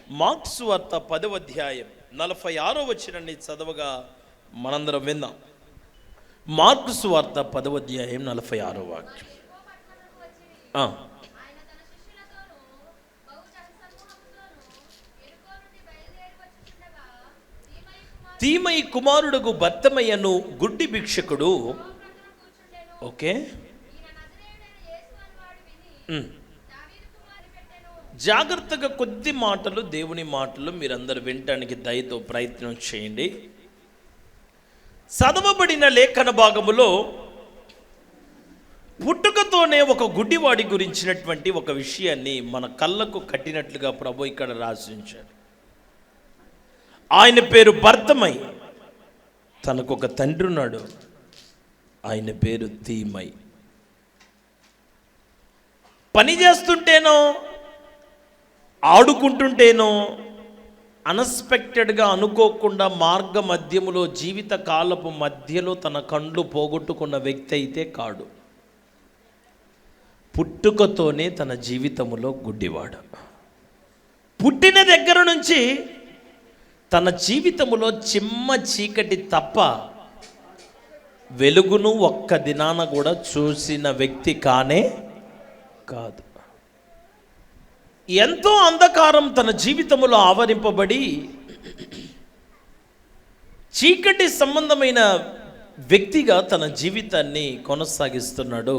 Mark సువార్త 10వ అధ్యాయం 46వ వచనాన్ని చదవగా మనందరం విందాం. మార్కు సువార్త 10వ అధ్యాయం 46వ వాక్యం. తీమయి కుమారుడుగు బర్తిమయ్యను గుడ్డి భిక్షకుడు. ఓకే, జాగ్రత్తగా కొద్ది మాటలు, దేవుని మాటలు మీరందరూ వినటానికి దయతో ప్రయత్నం చేయండి. చదవబడిన లేఖన భాగములో పుట్టుకతోనే ఒక గుడ్డివాడి గురించినటువంటి ఒక విషయాన్ని మన కళ్ళకు కట్టినట్లుగా ప్రభు ఇక్కడ రాసించారు. ఆయన పేరు బర్తిమై. తనకు ఒక తండ్రి ఉన్నాడు, ఆయన పేరు తీమై. పని చేస్తుంటేనో ఆడుకుంటుంటేనో అన్ఎక్స్పెక్టెడ్గా అనుకోకుండా మార్గ మధ్యములో జీవిత కాలపు మధ్యలో తన కండ్లు పోగొట్టుకున్న వ్యక్తి అయితే కాడు. పుట్టుకతోనే తన జీవితములో గుడ్డివాడు. పుట్టిన దగ్గర నుంచి తన జీవితములో చిమ్మ చీకటి తప్ప వెలుగును ఒక్క దినాన కూడా చూసిన వ్యక్తి కానే కాదు. ఎంతో అంధకారం తన జీవితంలో ఆవరింపబడి చీకటి సంబంధమైన వ్యక్తిగా తన జీవితాన్ని కొనసాగిస్తున్నాడు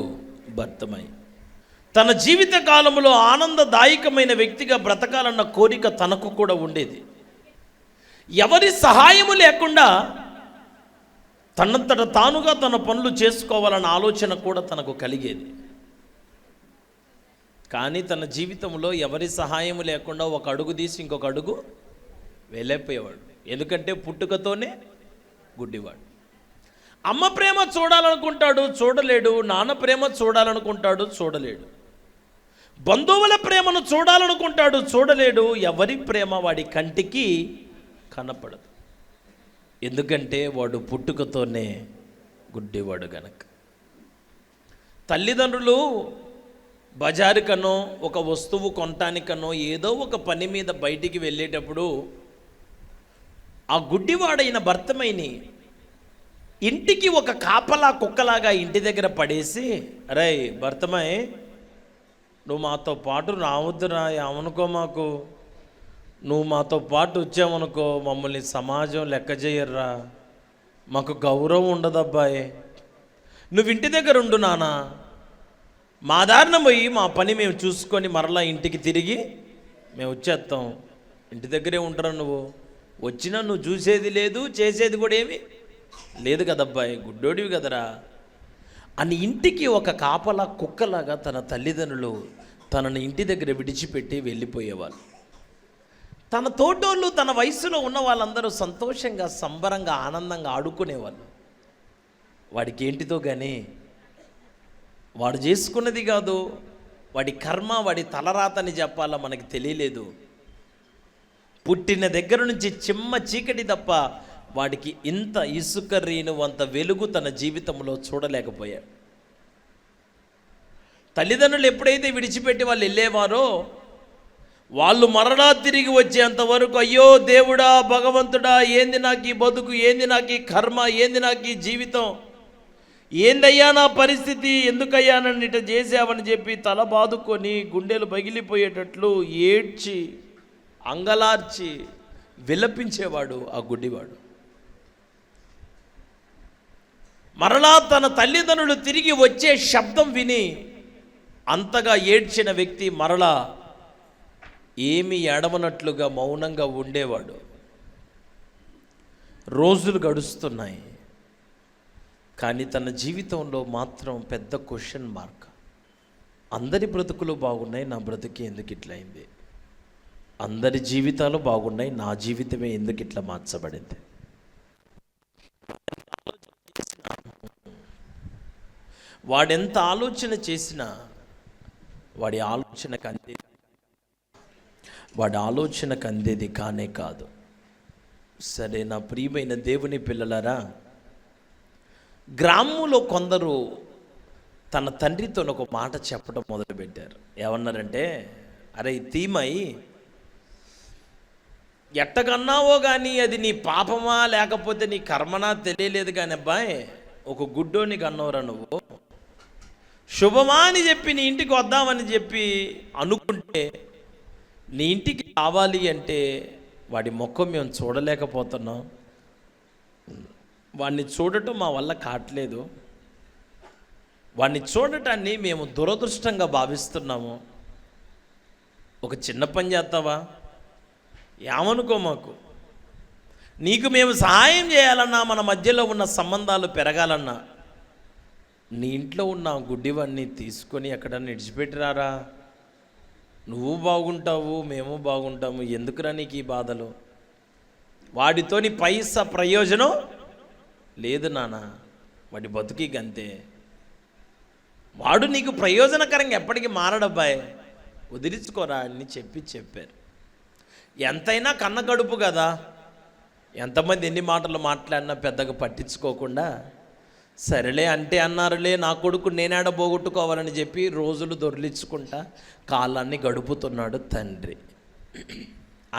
బర్తిమై. తన జీవిత కాలంలో ఆనందదాయకమైన వ్యక్తిగా బ్రతకాలన్న కోరిక తనకు కూడా ఉండేది. ఎవరి సహాయము లేకుండా తనంతట తానుగా తన పనులు చేసుకోవాలన్న ఆలోచన కూడా తనకు కలిగేది. కానీ తన జీవితంలో ఎవరి సహాయము లేకుండా ఒక అడుగు తీసి ఇంకొక అడుగు వెళ్ళిపోయేవాడు. ఎందుకంటే పుట్టుకతోనే గుడ్డివాడు. అమ్మ ప్రేమ చూడాలనుకుంటాడు, చూడలేడు. నాన్న ప్రేమ చూడాలనుకుంటాడు, చూడలేడు. బంధువుల ప్రేమను చూడాలనుకుంటాడు, చూడలేడు. ఎవరి ప్రేమ వాడి కంటికి కనపడదు. ఎందుకంటే వాడు పుట్టుకతోనే గుడ్డివాడు గనక. తల్లిదండ్రులు బజారుకనో ఒక వస్తువు కొనటానికనో ఏదో ఒక పని మీద బయటికి వెళ్ళేటప్పుడు ఆ గుడ్డివాడైన బర్తిమైని ఇంటికి ఒక కాపలా కుక్కలాగా ఇంటి దగ్గర పడేసి, అరే బర్తిమై, నువ్వు మాతో పాటు రావద్దురా, ఏమనుకో మాకు, నువ్వు మాతో పాటు వచ్చావనుకో మమ్మల్ని సమాజం లెక్క చేయర్రా, మాకు గౌరవం ఉండదు అబ్బాయి, నువ్వు ఇంటి దగ్గర ఉండు నాన్న, మా దారిన పోయి మా పని మేము చూసుకొని మరలా ఇంటికి తిరిగి మేము వచ్చేస్తాం, ఇంటి దగ్గరే ఉంటారా, నువ్వు వచ్చినా నువ్వు చూసేది లేదు, చేసేది కూడా ఏమి లేదు కదబ్బాయి, గుడ్డోడివి కదరా అని ఇంటికి ఒక కాపలా కుక్కలాగా తన తల్లిదండ్రులు తనని ఇంటి దగ్గర విడిచిపెట్టి వెళ్ళిపోయేవాళ్ళు. తన తోటోళ్ళు, తన వయసులో ఉన్న వాళ్ళందరూ సంతోషంగా, సంబరంగా, ఆనందంగా ఆడుకునేవాళ్ళు. వాడికి ఏంటితో కానీ వాడు చేసుకున్నది కాదు, వాడి కర్మ, వాడి తలరాతని చెప్పాలా మనకి తెలియలేదు. పుట్టిన దగ్గర నుంచి చిమ్మ చీకటి తప్ప వాడికి ఇంత ఇసుక రేణువంత వెలుగు తన జీవితంలో చూడలేకపోయాడు. తల్లిదండ్రులు ఎప్పుడైతే విడిచిపెట్టి వాళ్ళు వెళ్ళేవారో వాళ్ళు మరలా తిరిగి వచ్చేంత వరకు, అయ్యో దేవుడా, భగవంతుడా, ఏంది నాకు ఈ బతుకు, ఏంది నాకు ఈ కర్మ, ఏంది నాకు ఈ జీవితం, ఏందయ్యా నా పరిస్థితి, ఎందుకయ్యా నన్ను ఇట చేసావని చెప్పి తల బాదుకొని గుండెలు పగిలిపోయేటట్లు ఏడ్చి అంగలార్చి విలపించేవాడు ఆ గుడ్డివాడు. మరలా తన తల్లిదండ్రులు తిరిగి వచ్చే శబ్దం విని అంతగా ఏడ్చిన వ్యక్తి మరలా ఏమి ఎడమనట్లుగా మౌనంగా ఉండేవాడు. రోజులు గడుస్తున్నాయి, కానీ తన జీవితంలో మాత్రం పెద్ద క్వశ్చన్ మార్క్. అందరి బ్రతుకులు బాగున్నాయి, నా బ్రతుకి ఎందుకు ఇట్లా అయింది? అందరి జీవితాలు బాగున్నాయి, నా జీవితమే ఎందుకు ఇట్లా మార్చబడింది? వాడెంత ఆలోచన చేసినా వాడి ఆలోచనకు అందేది కానే కాదు. సరే నా ప్రియమైన దేవుని పిల్లలారా, గ్రామంలో కొందరు తన తండ్రితో ఒక మాట చెప్పడం మొదలుపెట్టారు. ఏమన్నారంటే, అరే తీమై, ఎట్టగన్నావో కానీ అది నీ పాపమా లేకపోతే నీ కర్మనా తెలియలేదు కానీ అబ్బాయి, ఒక గుడ్డోని కన్నవరా నువ్వు. శుభమా అని చెప్పి నీ ఇంటికి వద్దామని చెప్పి అనుకుంటే నీ ఇంటికి రావాలి అంటే వాడి ముఖం మేము చూడలేకపోతున్నాం, వాడిని చూడటం మా వల్ల కావట్లేదు, వాడిని చూడటాన్ని మేము దురదృష్టంగా భావిస్తున్నాము. ఒక చిన్న పని చేస్తావా, ఏమనుకో మాకు. నీకు మేము సహాయం చేయాలన్నా, మన మధ్యలో ఉన్న సంబంధాలు పెరగాలన్నా నీ ఇంట్లో ఉన్న గుడ్డివాడిని తీసుకొని ఎక్కడన్నా విడిచిపెట్టిరారా. నువ్వు బాగుంటావు, మేము బాగుంటాము, ఎందుకురా నీకు ఈ బాధలు? వాడితోని పైసా ప్రయోజనం లేదు నాన్న, వాడి బతుకి గంతే. వాడు నీకు ప్రయోజనకరంగా ఎప్పటికీ మారడబ్బాయి, వదిలించుకోరా అని చెప్పారు. ఎంతైనా కన్న కడుపు కదా, ఎంతమంది ఎన్ని మాటలు మాట్లాడినా పెద్దగా పట్టించుకోకుండా సరేలే అంటే అన్నారులే, నా కొడుకు నేనాడ పోగొట్టుకోవాలని చెప్పి రోజులు దొర్లించుకుంటా కాలాన్ని గడుపుతున్నాడు తండ్రి.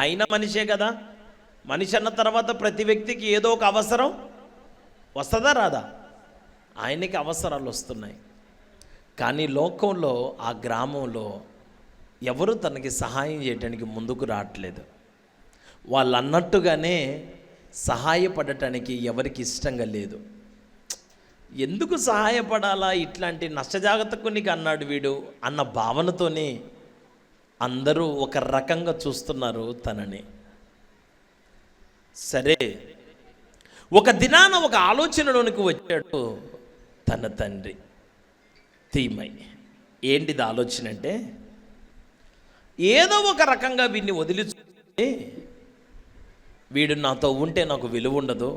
అయినా మనిషే కదా, మనిషి అన్న తర్వాత ప్రతి వ్యక్తికి ఏదో ఒక అవసరం వస్తుందా రాదా? ఆయనకి అవసరాలు వస్తున్నాయి, కానీ లోకంలో ఆ గ్రామంలో ఎవరు తనకి సహాయం చేయడానికి ముందుకు రావట్లేదు. వాళ్ళు అన్నట్టుగానే సహాయపడటానికి ఎవరికి ఇష్టంగా లేదు. ఎందుకు సహాయపడాలా, ఇట్లాంటి నష్టజాగ్రత్తకునికి అన్నాడు వీడు అన్న భావనతోనే అందరూ ఒక రకంగా చూస్తున్నారు తనని. సరే, ఒక దినాన ఒక ఆలోచనలోనికి వచ్చాడు తన తండ్రి తీమై. ఏంటిది ఆలోచన అంటే, ఏదో ఒక రకంగా వీడిని వదిలించుకుంటే వీడు నాతో ఉంటే నాకు విలువ ఉండదు,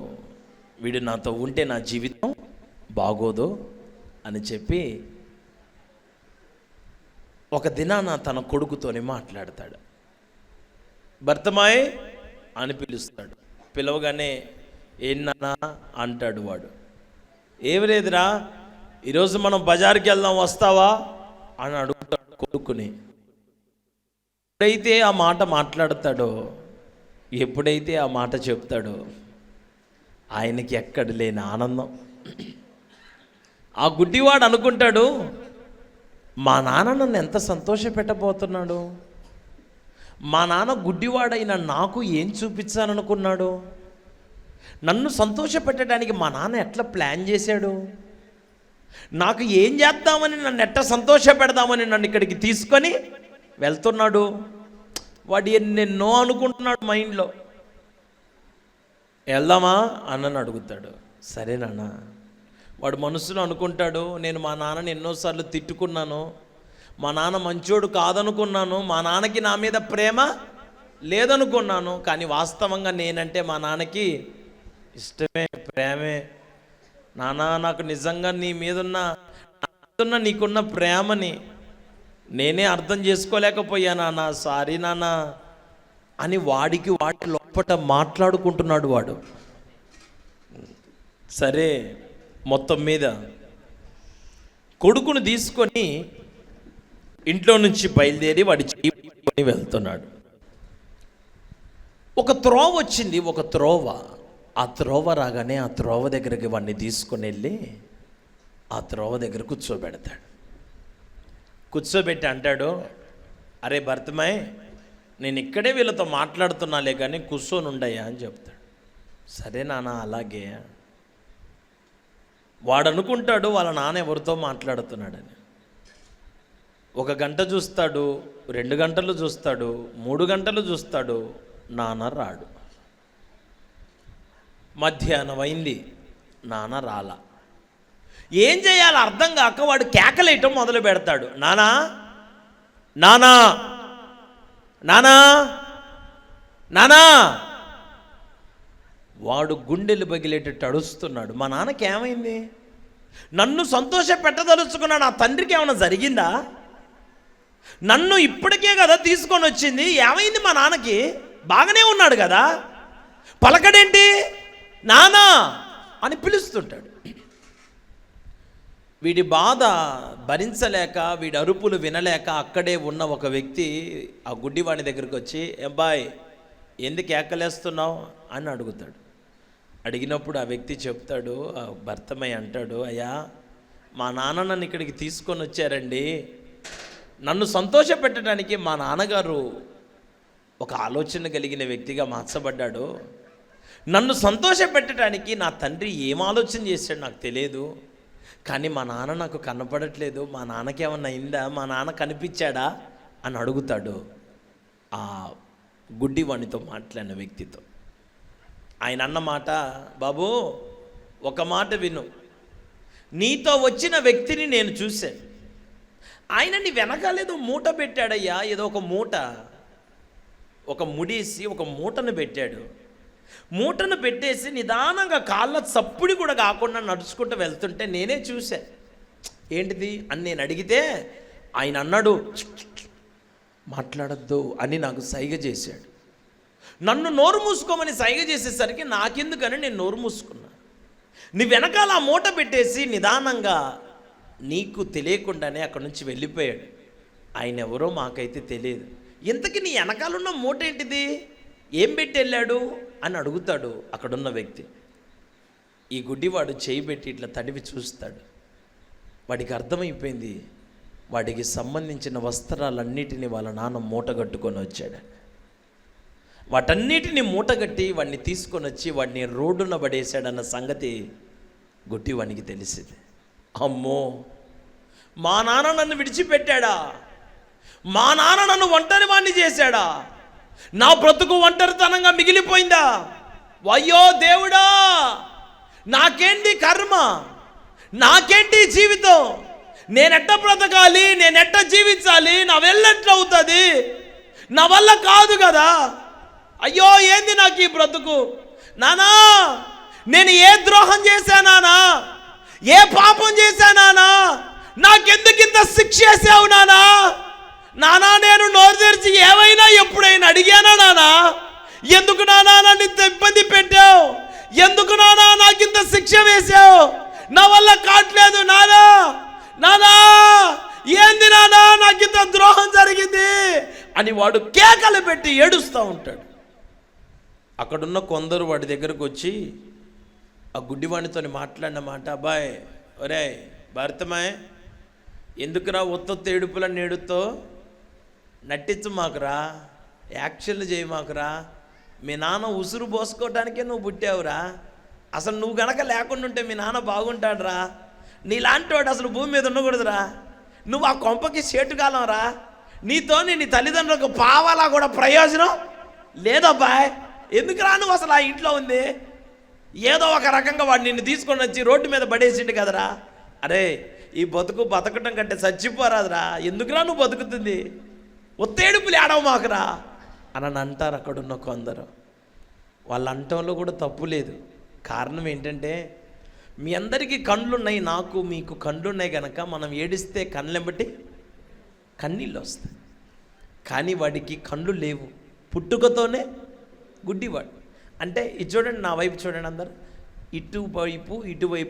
వీడు నాతో ఉంటే నా జీవితం బాగోదు అని చెప్పి ఒక దినాన తన కొడుకుతోనే మాట్లాడతాడు. భర్తమాయ్ అని పిలుస్తాడు. పిలవగానే ఏన్నా అంటాడు వాడు. ఏమి లేదురా, ఈరోజు మనం బజార్కి వెళ్దాం వస్తావా అని అడుగుతాడు కొడుకుని. ఎప్పుడైతే ఆ మాట మాట్లాడతాడో, ఎప్పుడైతే ఆ మాట చెప్తాడో ఆయనకి ఎక్కడ లేని ఆనందం. ఆ గుడ్డివాడు అనుకుంటాడు, మా నాన్న నన్ను ఎంత సంతోష పెట్టబోతున్నాడు, మా నాన్న గుడ్డివాడైన నాకు ఏం చూపించాలనుకున్నాడు, నన్ను సంతోష పెట్టడానికి మా నాన్న ఎట్లా ప్లాన్ చేశాడు, నాకు ఏం చేద్దామని, నన్ను ఎట్లా సంతోష పెడదామని నన్ను ఇక్కడికి తీసుకొని వెళ్తున్నాడు. వాడు ఎన్నెన్నో అనుకుంటున్నాడు మైండ్లో. వెళ్దామా అన్నని అడుగుతాడు. సరే నాన్న. వాడు మనసులో అనుకుంటాడు, నేను మా నాన్నని ఎన్నోసార్లు తిట్టుకున్నాను, మా నాన్న మంచోడు కాదనుకున్నాను, మా నాన్నకి నా మీద ప్రేమ లేదనుకున్నాను, కానీ వాస్తవంగా నేనంటే మా నాన్నకి ఇష్టమే, ప్రేమే. నాన్న, నాకు నిజంగా నీ మీదున్న నీకున్న ప్రేమని నేనే అర్థం చేసుకోలేకపోయా నాన్న, సారీ నాన్న అని వాడికి వాటి లోపట మాట్లాడుకుంటున్నాడు వాడు. సరే, మొత్తం మీద కొడుకును తీసుకొని ఇంట్లో నుంచి బయలుదేరి వాడి చెయ్యి వెళ్తున్నాడు. ఒక త్రోవ వచ్చింది, ఒక త్రోవ. ఆ త్రోవ రాగానే ఆ త్రోవ దగ్గరికి వాడిని తీసుకొని వెళ్ళి ఆ త్రోవ దగ్గర కూర్చోబెట్టి అంటాడు, అరే భర్తమాయ్, నేను ఇక్కడే వీళ్ళతో మాట్లాడుతున్నాలే కానీ కూర్చొని ఉండయ్యా అని చెప్తాడు. సరే నాన్న అలాగే. వాడు అనుకుంటాడు వాళ్ళ నాన్న ఎవరితో మాట్లాడుతున్నాడని. 1 గంట చూస్తాడు, 2 గంటలు చూస్తాడు, 3 గంటలు చూస్తాడు, నాన్న రాడు. మధ్యాహ్నం అయింది, నాన్న రాలా. ఏం చేయాలో అర్థం కాక వాడు కేకలేయటం మొదలు పెడతాడు. నానా నానా నానా నానా. వాడు గుండెలు పగిలేటట్టు అడుస్తున్నాడు. మా నాన్నకి ఏమైంది? నన్ను సంతోష పెట్టదలుచుకున్నా నా తండ్రికి ఏమైనా జరిగిందా? నన్ను ఇప్పటికే కదా తీసుకొని వచ్చింది, ఏమైంది మా నాన్నకి? బాగానే ఉన్నాడు కదా, పలకడేంటి నానా అని పిలుస్తుంటాడు. వీడి బాధ భరించలేక, వీడి అరుపులు వినలేక అక్కడే ఉన్న ఒక వ్యక్తి ఆ గుడ్డివాడి దగ్గరికి వచ్చి, అబ్బాయి ఎందుకు కేకలేస్తున్నావు అని అడుగుతాడు. అడిగినప్పుడు ఆ వ్యక్తి చెప్తాడు, ఆ భర్తమై అంటాడు, అయ్యా మా నాన్న నన్ను ఇక్కడికి తీసుకొని వచ్చారండి. నన్ను సంతోషపెట్టడానికి మా నాన్నగారు ఒక ఆలోచన కలిగిన వ్యక్తిగా మార్చబడ్డాడు. నన్ను సంతోషపెట్టడానికి నా తండ్రి ఏం ఆలోచన చేశాడు నాకు తెలియదు. కానీ మా నాన్న నాకు కనపడట్లేదు. మా నాన్నకి ఏమన్నా అయిందా? మా నాన్న కనిపించాడా అని అడుగుతాడు ఆ గుడ్డివానితో మాట్లాడిన వ్యక్తితో. ఆయన అన్న మాట, బాబు ఒక మాట విను, నీతో వచ్చిన వ్యక్తిని నేను చూశాను. ఆయన నీ వెనకాలేదో మూట పెట్టాడయ్యా, ఏదో ఒక మూట, ఒక ముడేసి ఒక మూటను పెట్టాడు. మూటను పెట్టేసి నిదానంగా కాళ్ళ చప్పుడి కూడా కాకుండా నడుచుకుంటూ వెళ్తుంటే నేనే చూశా. ఏంటిది అని నేను అడిగితే ఆయన అన్నాడు, మాట్లాడద్దు అని నాకు సైగ చేశాడు. నన్ను నోరు మూసుకోమని సైగ చేసేసరికి నాకెందుకని నేను నోరు మూసుకున్నా. నీ వెనకాల ఆ మూట పెట్టేసి నిదానంగా నీకు తెలియకుండానే అక్కడి నుంచి వెళ్ళిపోయాడు. ఆయన ఎవరో మాకైతే తెలియదు. ఇంతకీ నీ వెనకాలన్న మూట ఏంటిది, ఏం పెట్టి వెళ్ళాడు అని అడుగుతాడు అక్కడున్న వ్యక్తి. ఈ గుడ్డివాడు చేయి పెట్టి ఇట్లా తడివి చూస్తాడు. వాడికి అర్థమైపోయింది, వాడికి సంబంధించిన వస్త్రాలన్నిటినీ వాళ్ళ నాన్న మూట కట్టుకొని వచ్చాడు. వాటన్నిటిని మూటగట్టి వాడిని తీసుకొని వచ్చి వాడిని రోడ్డున పడేశాడన్న సంగతి గుడ్డివానికి తెలిసింది. అమ్మో, మా నాన్న నన్ను విడిచిపెట్టాడా, మా నాన్న నన్ను ఒంటరి వాడిని చేశాడా, నా బ్రతుకు ఒంటరితనంగా మిగిలిపోయిందా, అయ్యో దేవుడా నాకేంటి కర్మ, నాకేంటి జీవితం, నేనెట్ట బ్రతకాలి, నేనెట్ట జీవించాలి, నా వెళ్ళెట్ల అవుతుంది, నా వల్ల కాదు కదా, అయ్యో ఏంది నాకు ఈ బ్రతుకు, నానా నేను ఏ ద్రోహం చేశానా, ఏ పాపం చేశానా, నాకెందుకు ఇంత శిక్ష చేసావు నానా, నానా నేను నోరు తెరిచి ఏమైనా ఎప్పుడైనా అడిగానా నానా, ఎందుకు నానా నన్ను ఇంత ఇబ్బంది పెట్టావు, ఎందుకు నానా నాకు ఇంత శిక్ష వేసావు, నా వల్ల కావట్లేదు నానా, నానా ఏంది నానా నాకు ఇంత ద్రోహం జరిగింది అని వాడు కేకలు పెట్టి ఏడుస్తూ ఉంటాడు. అక్కడున్న కొందరు వాడి దగ్గరకు వచ్చి ఆ గుడ్డివాడితో మాట్లాడిన మాట, అబ్బాయి ఒరే భర్తమాయ్, ఎందుకురా ఒత్తొత్త ఏడుపులని ఏడుతో నటించు మాకురా, యాక్షన్లు చేయి మాకురా, మీ నాన్న ఉసురు పోసుకోవడానికే నువ్వు పుట్టావురా, అసలు నువ్వు గనక లేకుండా ఉంటే మీ నాన్న బాగుంటాడురా, నీలాంటి వాడు అసలు భూమి మీద ఉండకూడదురా, నువ్వు ఆ కొంపకి చేటుకాలం రా, నీతో నీ తల్లిదండ్రులకు పావాలా కూడా ప్రయోజనం లేదబ్బాయ్, ఎందుకురా నువ్వు అసలు ఆ ఇంట్లో ఉంది, ఏదో ఒక రకంగా వాడు నిన్ను తీసుకొని వచ్చి రోడ్డు మీద పడేసిండు కదరా, అరే ఈ బతకటం కంటే చచ్చిపోరాదురా, ఎందుకురా నువ్వు బతుకుతుంది, ఒత్తేడుపులు ఏడవ మాకురా అని అంటారు అక్కడున్న కొందరు. వాళ్ళ అంటంలో కూడా తప్పు లేదు. కారణం ఏంటంటే మీ అందరికీ కళ్ళున్నాయి, నాకు మీకు కళ్ళున్నాయి కనుక మనం ఏడిస్తే కళ్ళెంబటి కన్నీళ్ళు వస్తాయి. కానీ వాడికి కళ్ళు లేవు, పుట్టుకతోనే గుడ్డివాడు. అంటే ఇది చూడండి, నా వైపు చూడండి అందరు, ఇటువైపు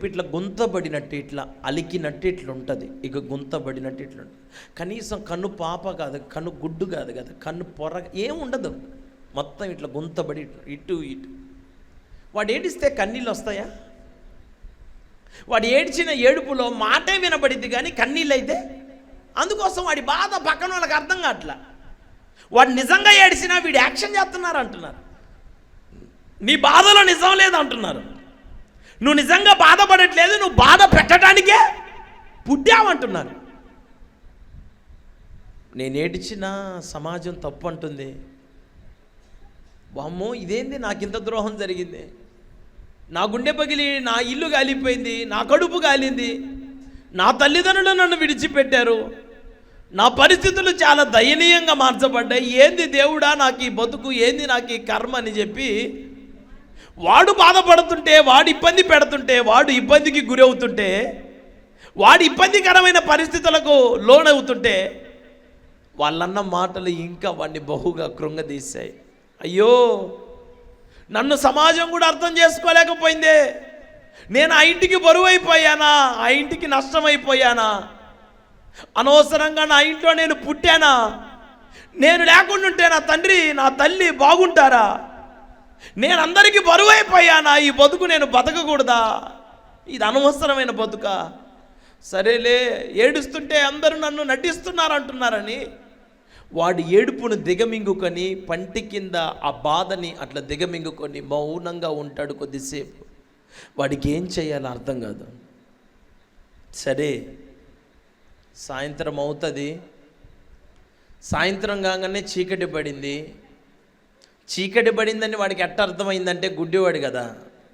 ఇట్లా గుంతబడినట్టు, ఇట్లా అలికినట్టు ఇట్లా ఉంటుంది, ఇక గుంతబడినట్టు ఇట్లా ఉంటుంది. కనీసం కన్ను పాప కాదు, కన్ను గుడ్డు కాదు కదా, కన్ను పొర ఏముండదు, మొత్తం ఇట్లా గుంతబడి ఇటు. వాడు ఏడిస్తే కన్నీళ్ళు వస్తాయా? వాడు ఏడ్చిన ఏడుపులో మాటే వినబడిద్ది కానీ కన్నీళ్ళు అయితే, అందుకోసం వాడి బాధ పక్కన వాళ్ళకి అర్థం కావట్లా. వాడు నిజంగా ఏడిసినా వీడు యాక్షన్ చేస్తున్నారు అంటున్నారు, నీ బాధలో నిజం లేదు అంటున్నారు, నువ్వు నిజంగా బాధపడట్లేదు, నువ్వు బాధ పెట్టడానికే పుట్టావంటున్నారు. నేను ఏడిచిన సమాజం తప్పు అంటుంది. వామ్మో ఇదేంది, నాకు ఇంత ద్రోహం జరిగింది, నా గుండె పగిలి నా ఇల్లు కాలిపోయింది, నా కడుపు కాలింది, నా తల్లిదండ్రులు నన్ను విడిచిపెట్టారు, నా పరిస్థితులు చాలా దయనీయంగా మార్చబడ్డాయి, ఏంది దేవుడా నాకు ఈ బతుకు, ఏంది నాకు ఈ కర్మ అని చెప్పి వాడు బాధపడుతుంటే, వాడు ఇబ్బంది పెడుతుంటే, వాడు ఇబ్బందికి గురవుతుంటే, వాడు ఇబ్బందికరమైన పరిస్థితులకు లోనవుతుంటే వాళ్ళన్న మాటలు ఇంకా వాడిని బహుగా కృంగదీశాయి. అయ్యో నన్ను సమాజం కూడా అర్థం చేసుకోలేకపోయిందే, నేను ఆ ఇంటికి బరువు అయిపోయానా, ఆ ఇంటికి నష్టమైపోయానా, అనవసరంగా నా ఇంట్లో నేను పుట్టానా, నేను లేకుండా ఉంటే నా తండ్రి నా తల్లి బాగుంటారా? నేను అందరికీ బరువైపోయానా? ఈ బతుకు నేను బతకకూడదా? ఇది అనవసరమైన బతుక. సరేలే, ఏడుస్తుంటే అందరూ నన్ను నటిస్తున్నారంటున్నారని వాడి ఏడుపును దిగమింగుకొని, పంటి కింద ఆ బాధని అట్లా దిగమింగుకొని మౌనంగా ఉంటాడు కొద్దిసేపు. వాడికి ఏం చేయాలో అర్థం కాదు. సరే, సాయంత్రం అవుతుంది. సాయంత్రం కాగానే చీకటి పడింది. చీకటి పడిందని వాడికి ఎట్ట అర్థమైందంటే, గుడ్డివాడు కదా,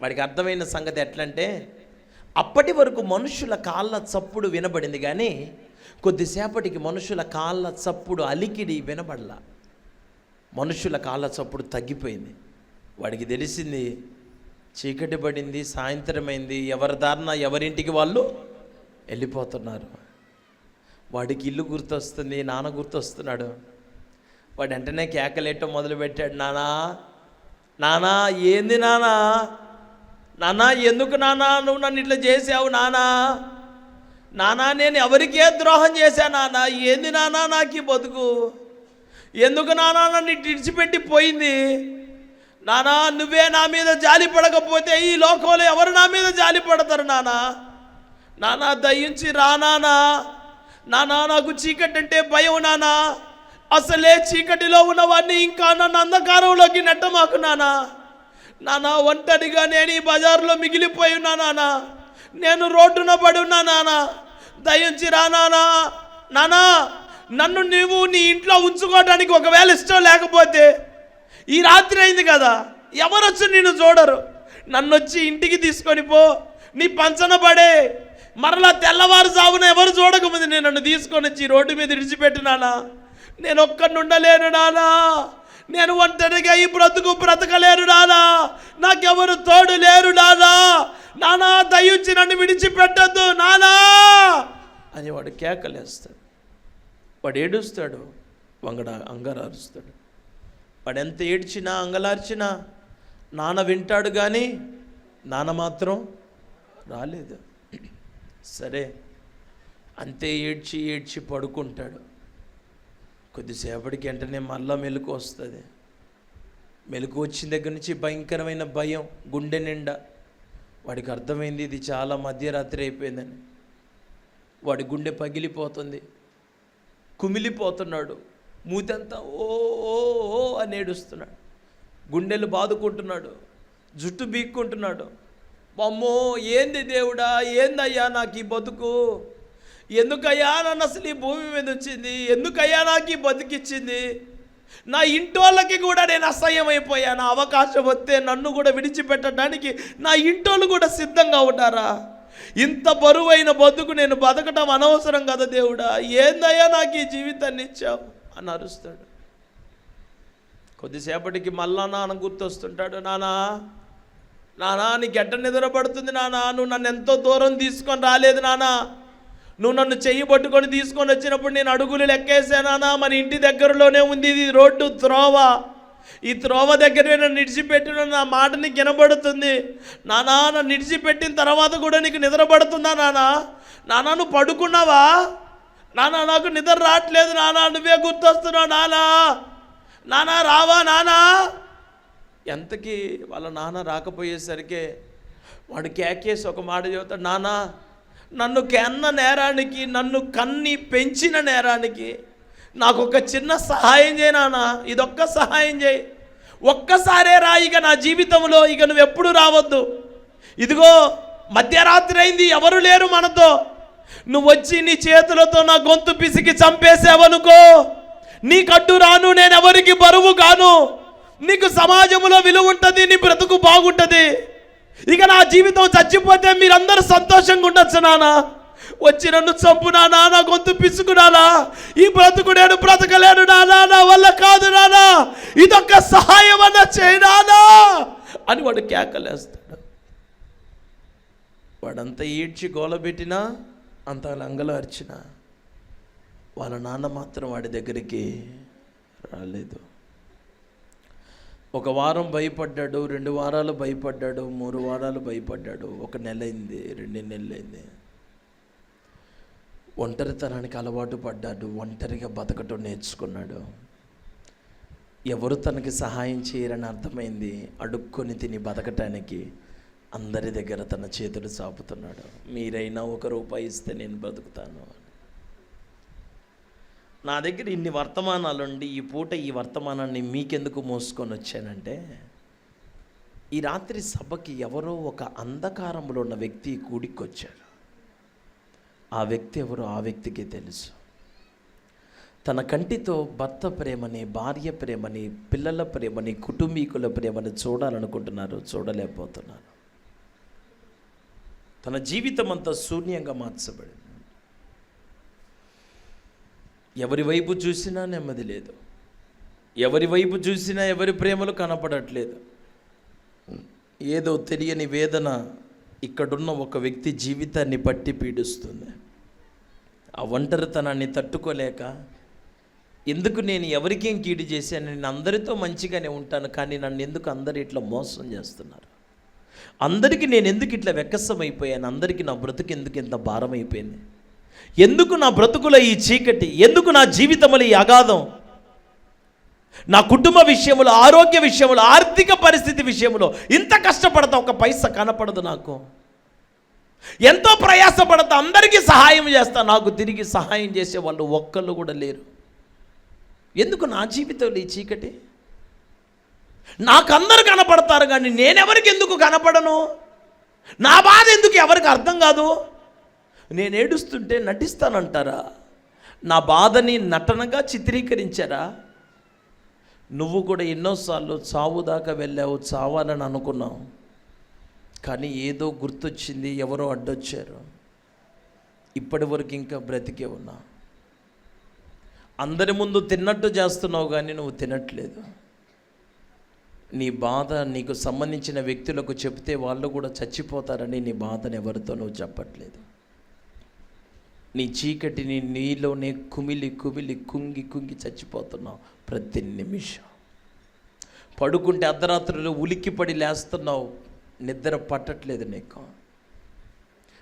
వాడికి అర్థమైన సంగతి ఎట్లంటే, అప్పటి వరకు మనుషుల కాళ్ళ చప్పుడు వినబడింది కానీ కొద్దిసేపటికి మనుషుల కాళ్ళ చప్పుడు అలికిడి వినబడలా. మనుషుల కాళ్ళ చప్పుడు తగ్గిపోయింది. వాడికి తెలిసింది చీకటి పడింది, సాయంత్రమైంది, ఎవరి దారిన ఎవరింటికి వాళ్ళు వెళ్ళిపోతున్నారు. వాడికి ఇల్లు గుర్తొస్తుంది, నాన్న గుర్తొస్తున్నాడు. వాడు వెంటనే కేకలేయటం మొదలుపెట్టాడు. నానా, నానా, ఏంది నానా? నానా, ఎందుకు నానా నువ్వు నన్ను ఇట్లా చేసావు? నానా, నానా, నేను ఎవరికే ద్రోహం చేశాను నానా? ఏంది నానా నాకు ఈ బతుకు? ఎందుకు నానా నన్ను ఇటు ఇడిచిపెట్టి పోయింది? నానా, నువ్వే నా మీద జాలి పడకపోతే ఈ లోకంలో ఎవరు నా మీద జాలి పడతారు నానా? నానా, దయించి రా నానా. నానా, నాకు చీకటి అంటే భయం నానా. అసలే చీకటిలో ఉన్నవాడిని ఇంకా నన్ను అంధకారంలోకి నెట్టమాకు నానా. నానా, ఒంటరిగా నేను ఈ బజార్లో మిగిలిపోయి ఉన్నా నానా. నేను రోడ్డున పడి ఉన్నా నానా. దయించి రా నానా. నానా, నన్ను నువ్వు నీ ఇంట్లో ఉంచుకోవడానికి ఒకవేళ ఇష్టం లేకపోతే, ఈ రాత్రి అయింది కదా, ఎవరు వచ్చి నిన్ను చూడరు. నన్ను వచ్చి ఇంటికి తీసుకొని పో, నీ పంచన పడే. మరలా తెల్లవారుజామున ఎవరు చూడకముందు నేను నన్ను తీసుకొని వచ్చి రోడ్డు మీద విడిచిపెట్టు నానా. నేను ఒక్కడిని ఉండలేను నానా. నేను ఒంటరిగా ఈ బ్రతకలేరు నానా. నాకెవరు తోడు లేరు నానా. నానా, దయించి నన్ను విడిచిపెట్టద్దు నానా అని వాడు కేకలేస్తాడు. వాడు ఏడుస్తాడు, అంగలారుస్తాడు. వాడు ఎంత ఏడ్చినా అంగలార్చినా నాన్న వింటాడు కానీ నాన్న మాత్రం రాలేదు. సరే, అంతే ఏడ్చి ఏడ్చి పడుకుంటాడు. కొద్దిసేపటికి వెంటనే మళ్ళా మెలకు వస్తుంది. మెలకు వచ్చిన దగ్గర నుంచి భయంకరమైన భయం గుండె నిండా. వాడికి అర్థమైంది ఇది చాలా మధ్యరాత్రి అయిపోయిందని. వాడి గుండె పగిలిపోతుంది, కుమిలిపోతున్నాడు. మూతంతా ఓ ఓ ఓ అని ఏడుస్తున్నాడు. గుండెలు బాదుకుంటున్నాడు, జుట్టు బీక్కుంటున్నాడు. అమ్మో, ఏంది దేవుడా, ఏందయ్యా నాకు ఈ బతుకు? ఎందుకయ్యా నన్ను అసలు ఈ భూమి మీద వచ్చింది? ఎందుకయ్యా నాకు ఈ బతికిచ్చింది? నా ఇంటోళ్ళకి కూడా నేను అసహ్యమైపోయాను. అవకాశం వస్తే నన్ను కూడా విడిచిపెట్టడానికి నా ఇంటోళ్ళు కూడా సిద్ధంగా ఉన్నారా? ఇంత బరువైన బతుకు నేను బతకటం అనవసరం కదా దేవుడా. ఏందయ్యా నాకు ఈ జీవితాన్ని ఇచ్చావు అని అరుస్తాడు. కొద్దిసేపటికి మళ్ళా నాన్న గుర్తొస్తుంటాడు. నానా, నానా, నీకు ఎట్ట నిద్ర పడుతుంది నానా? నువ్వు నన్ను ఎంతో దూరం తీసుకొని రాలేదు నానా. నువ్వు నన్ను చెయ్యి పట్టుకొని తీసుకొని వచ్చినప్పుడు నేను అడుగులు లెక్కేసానా? మన ఇంటి దగ్గరలోనే ఉంది ఇది రోడ్డు, త్రోవ. ఈ త్రోవ దగ్గరే నన్ను నిడిచిపెట్టిన నా మాట నీకు వినబడుతుంది నానా. నన్ను నిడిచిపెట్టిన తర్వాత కూడా నీకు నిద్ర పడుతుందా నానా? నానా, నువ్వు పడుకున్నావా నానా? నాకు నిద్ర రావట్లేదు నానా. నువ్వే గుర్తొస్తున్నావు నానా. నానా, రావా నానా? ఎంతకి వాళ్ళ నాన్న రాకపోయేసరికి వాడు కేకేసి ఒక మాట చెబుతాడు. నానా, నన్ను కన్న నేరానికి, నన్ను కన్ని పెంచిన నేరానికి నాకు ఒక చిన్న సహాయం చేయి నానా. ఇదొక్క సహాయం చేయి. ఒక్కసారే రా ఇక నా జీవితంలో. ఇక నువ్వు ఎప్పుడు రావద్దు. ఇదిగో మధ్యరాత్రి అయింది, ఎవరు లేరు మనతో. నువ్వు వచ్చి నీ చేతులతో నా గొంతు పిసికి చంపేసావనుకో, నీకు అడ్డు రాను, నేను ఎవరికి బరువు కాను. నీకు సమాజంలో విలువ ఉంటుంది, నీ బ్రతుకు బాగుంటుంది. ఇక నా జీవితం చచ్చిపోతే మీరందరూ సంతోషంగా ఉండొచ్చు నానా. వచ్చి నన్ను చంపు నానా, నా గొంతు పిసుకునానా. ఈ బ్రతుకు నేను బ్రతకలేను నానా, నా వల్ల కాదు నానా. ఇదొక్క సహాయం అన్నా చేయనానా అని వాడు కేకలేస్తాడు. వాడంతా ఈడ్చి గోలబెట్టినా, అంత లంగలార్చినా వాళ్ళ నాన్న మాత్రం వాడి దగ్గరికి రాలేదు. ఒక వారం భయపడ్డాడు, 2 వారాలు భయపడ్డాడు, 3 వారాలు భయపడ్డాడు, 1 నెల అయింది, 2 నెలలు అయింది. ఒంటరితనానికి అలవాటు పడ్డాడు, ఒంటరిగా బతకటం నేర్చుకున్నాడు. ఎవరు తనకి సహాయం చేయరని అర్థమైంది. అడుక్కొని తిని బతకటానికి అందరి దగ్గర తన చేతులు చాపుతున్నాడు. మీరైనా ₹1 ఇస్తే నేను బతుకుతాను. నా దగ్గర ఇన్ని వర్తమానాలుండి ఈ పూట ఈ వర్తమానాన్ని మీకెందుకు మోసుకొని వచ్చానంటే, ఈ రాత్రి సభకి ఎవరో ఒక అంధకారంలో ఉన్న వ్యక్తి కూడికొచ్చారు. ఆ వ్యక్తి ఎవరో ఆ వ్యక్తికి తెలుసు. తన కంటితో భర్త ప్రేమని, భార్య ప్రేమని, పిల్లల ప్రేమని, కుటుంబీకుల ప్రేమని చూడాలనుకుంటున్నారు, చూడలేకపోతున్నారు. తన జీవితం అంతా శూన్యంగా మార్చబడింది. ఎవరి వైపు చూసినా నెమ్మది లేదు, ఎవరి వైపు చూసినా ఎవరి ప్రేమలు కనపడట్లేదు. ఏదో తెలియని వేదన ఇక్కడున్న ఒక వ్యక్తి జీవితాన్ని పట్టి పీడిస్తుంది. ఆ ఒంటరితనాన్ని తట్టుకోలేక, ఎందుకు నేను ఎవరికేం కీడు చేశాను, నేను అందరితో మంచిగానే ఉంటాను, కానీ నన్ను ఎందుకు అందరు ఇట్లా మోసం చేస్తున్నారు, అందరికీ నేను ఎందుకు ఇట్లా వెక్కసమైపోయాను, అందరికీ నా బ్రతుకు ఎందుకు ఇంత భారం అయిపోయింది, ఎందుకు నా బ్రతుకుల ఈ చీకటి, ఎందుకు నా జీవితంలో ఈ అగాధం, నా కుటుంబ విషయంలో, ఆరోగ్య విషయంలో, ఆర్థిక పరిస్థితి విషయంలో ఇంత కష్టపడతా ఒక పైసా కనపడదు నాకు, ఎంతో ప్రయాసపడతా అందరికీ సహాయం చేస్తా, నాకు తిరిగి సహాయం చేసే వాళ్ళు ఒక్కళ్ళు కూడా లేరు. ఎందుకు నా జీవితంలో ఈ చీకటి? నాకు అందరు కనపడతారు కానీ నేనెవరికి ఎందుకు కనపడను? నా బాధ ఎందుకు ఎవరికి అర్థం కాదు? నేను ఏడుస్తుంటే నటిస్తానంటారా? నా బాధని నటనగా చిత్రీకరించారా? నువ్వు కూడా ఎన్నోసార్లు చావు దాకా వెళ్ళావు, చావాలని అనుకున్నావు, కానీ ఏదో గుర్తొచ్చింది, ఎవరో అడ్డొచ్చారు, ఇప్పటి వరకు ఇంకా బ్రతికే ఉన్నా. అందరి ముందు తిన్నట్టు చేస్తున్నావు కానీ నువ్వు తినట్లేదు. నీ బాధ నీకు సంబంధించిన వ్యక్తులకు చెప్తే వాళ్ళు కూడా చచ్చిపోతారని నీ బాధను ఎవరితో నువ్వు చెప్పట్లేదు. నీ చీకటిని నీలోనే కుమిలి కుమిలి కుంగి కుంగి చచ్చిపోతున్నావు. ప్రతి నిమిషం పడుకుంటే అర్ధరాత్రులు ఉలిక్కిపడి లేస్తున్నావు, నిద్ర పట్టట్లేదు నీకు.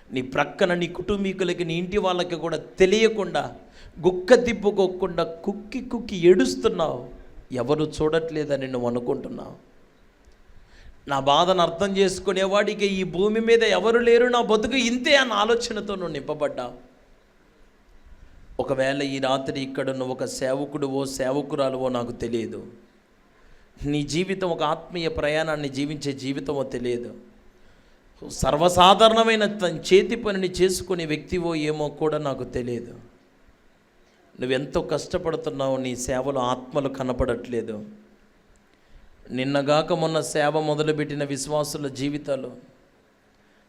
నీ ప్రక్కన నీ కుటుంబీకులకి, నీ ఇంటి వాళ్ళకి కూడా తెలియకుండా గుక్క తిప్పుకోకుండా కుక్కి కుక్కి ఏడుస్తున్నావు. ఎవరు చూడట్లేదని నువ్వు అనుకుంటున్నావు. నా బాధను అర్థం చేసుకునేవాడికి ఈ భూమి మీద ఎవరు లేరు, నా బతుకు ఇంతే అన్న ఆలోచనతో నువ్వు నింపబడ్డావు. ఒకవేళ ఈ రాత్రి ఇక్కడ నువ్వు ఒక సేవకుడువో సేవకురాలువో నాకు తెలియదు, నీ జీవితం ఒక ఆత్మీయ ప్రయాణాన్ని జీవించే జీవితమో తెలియదు, సర్వసాధారణమైన తన చేతి పనిని చేసుకునే వ్యక్తివో ఏమో కూడా నాకు తెలియదు. నువ్వెంతో కష్టపడుతున్నావు, నీ సేవలో ఆత్మలు కనపడట్లేదు. నిన్నగాక మొన్న సేవ మొదలుపెట్టిన విశ్వాసుల జీవితాలు,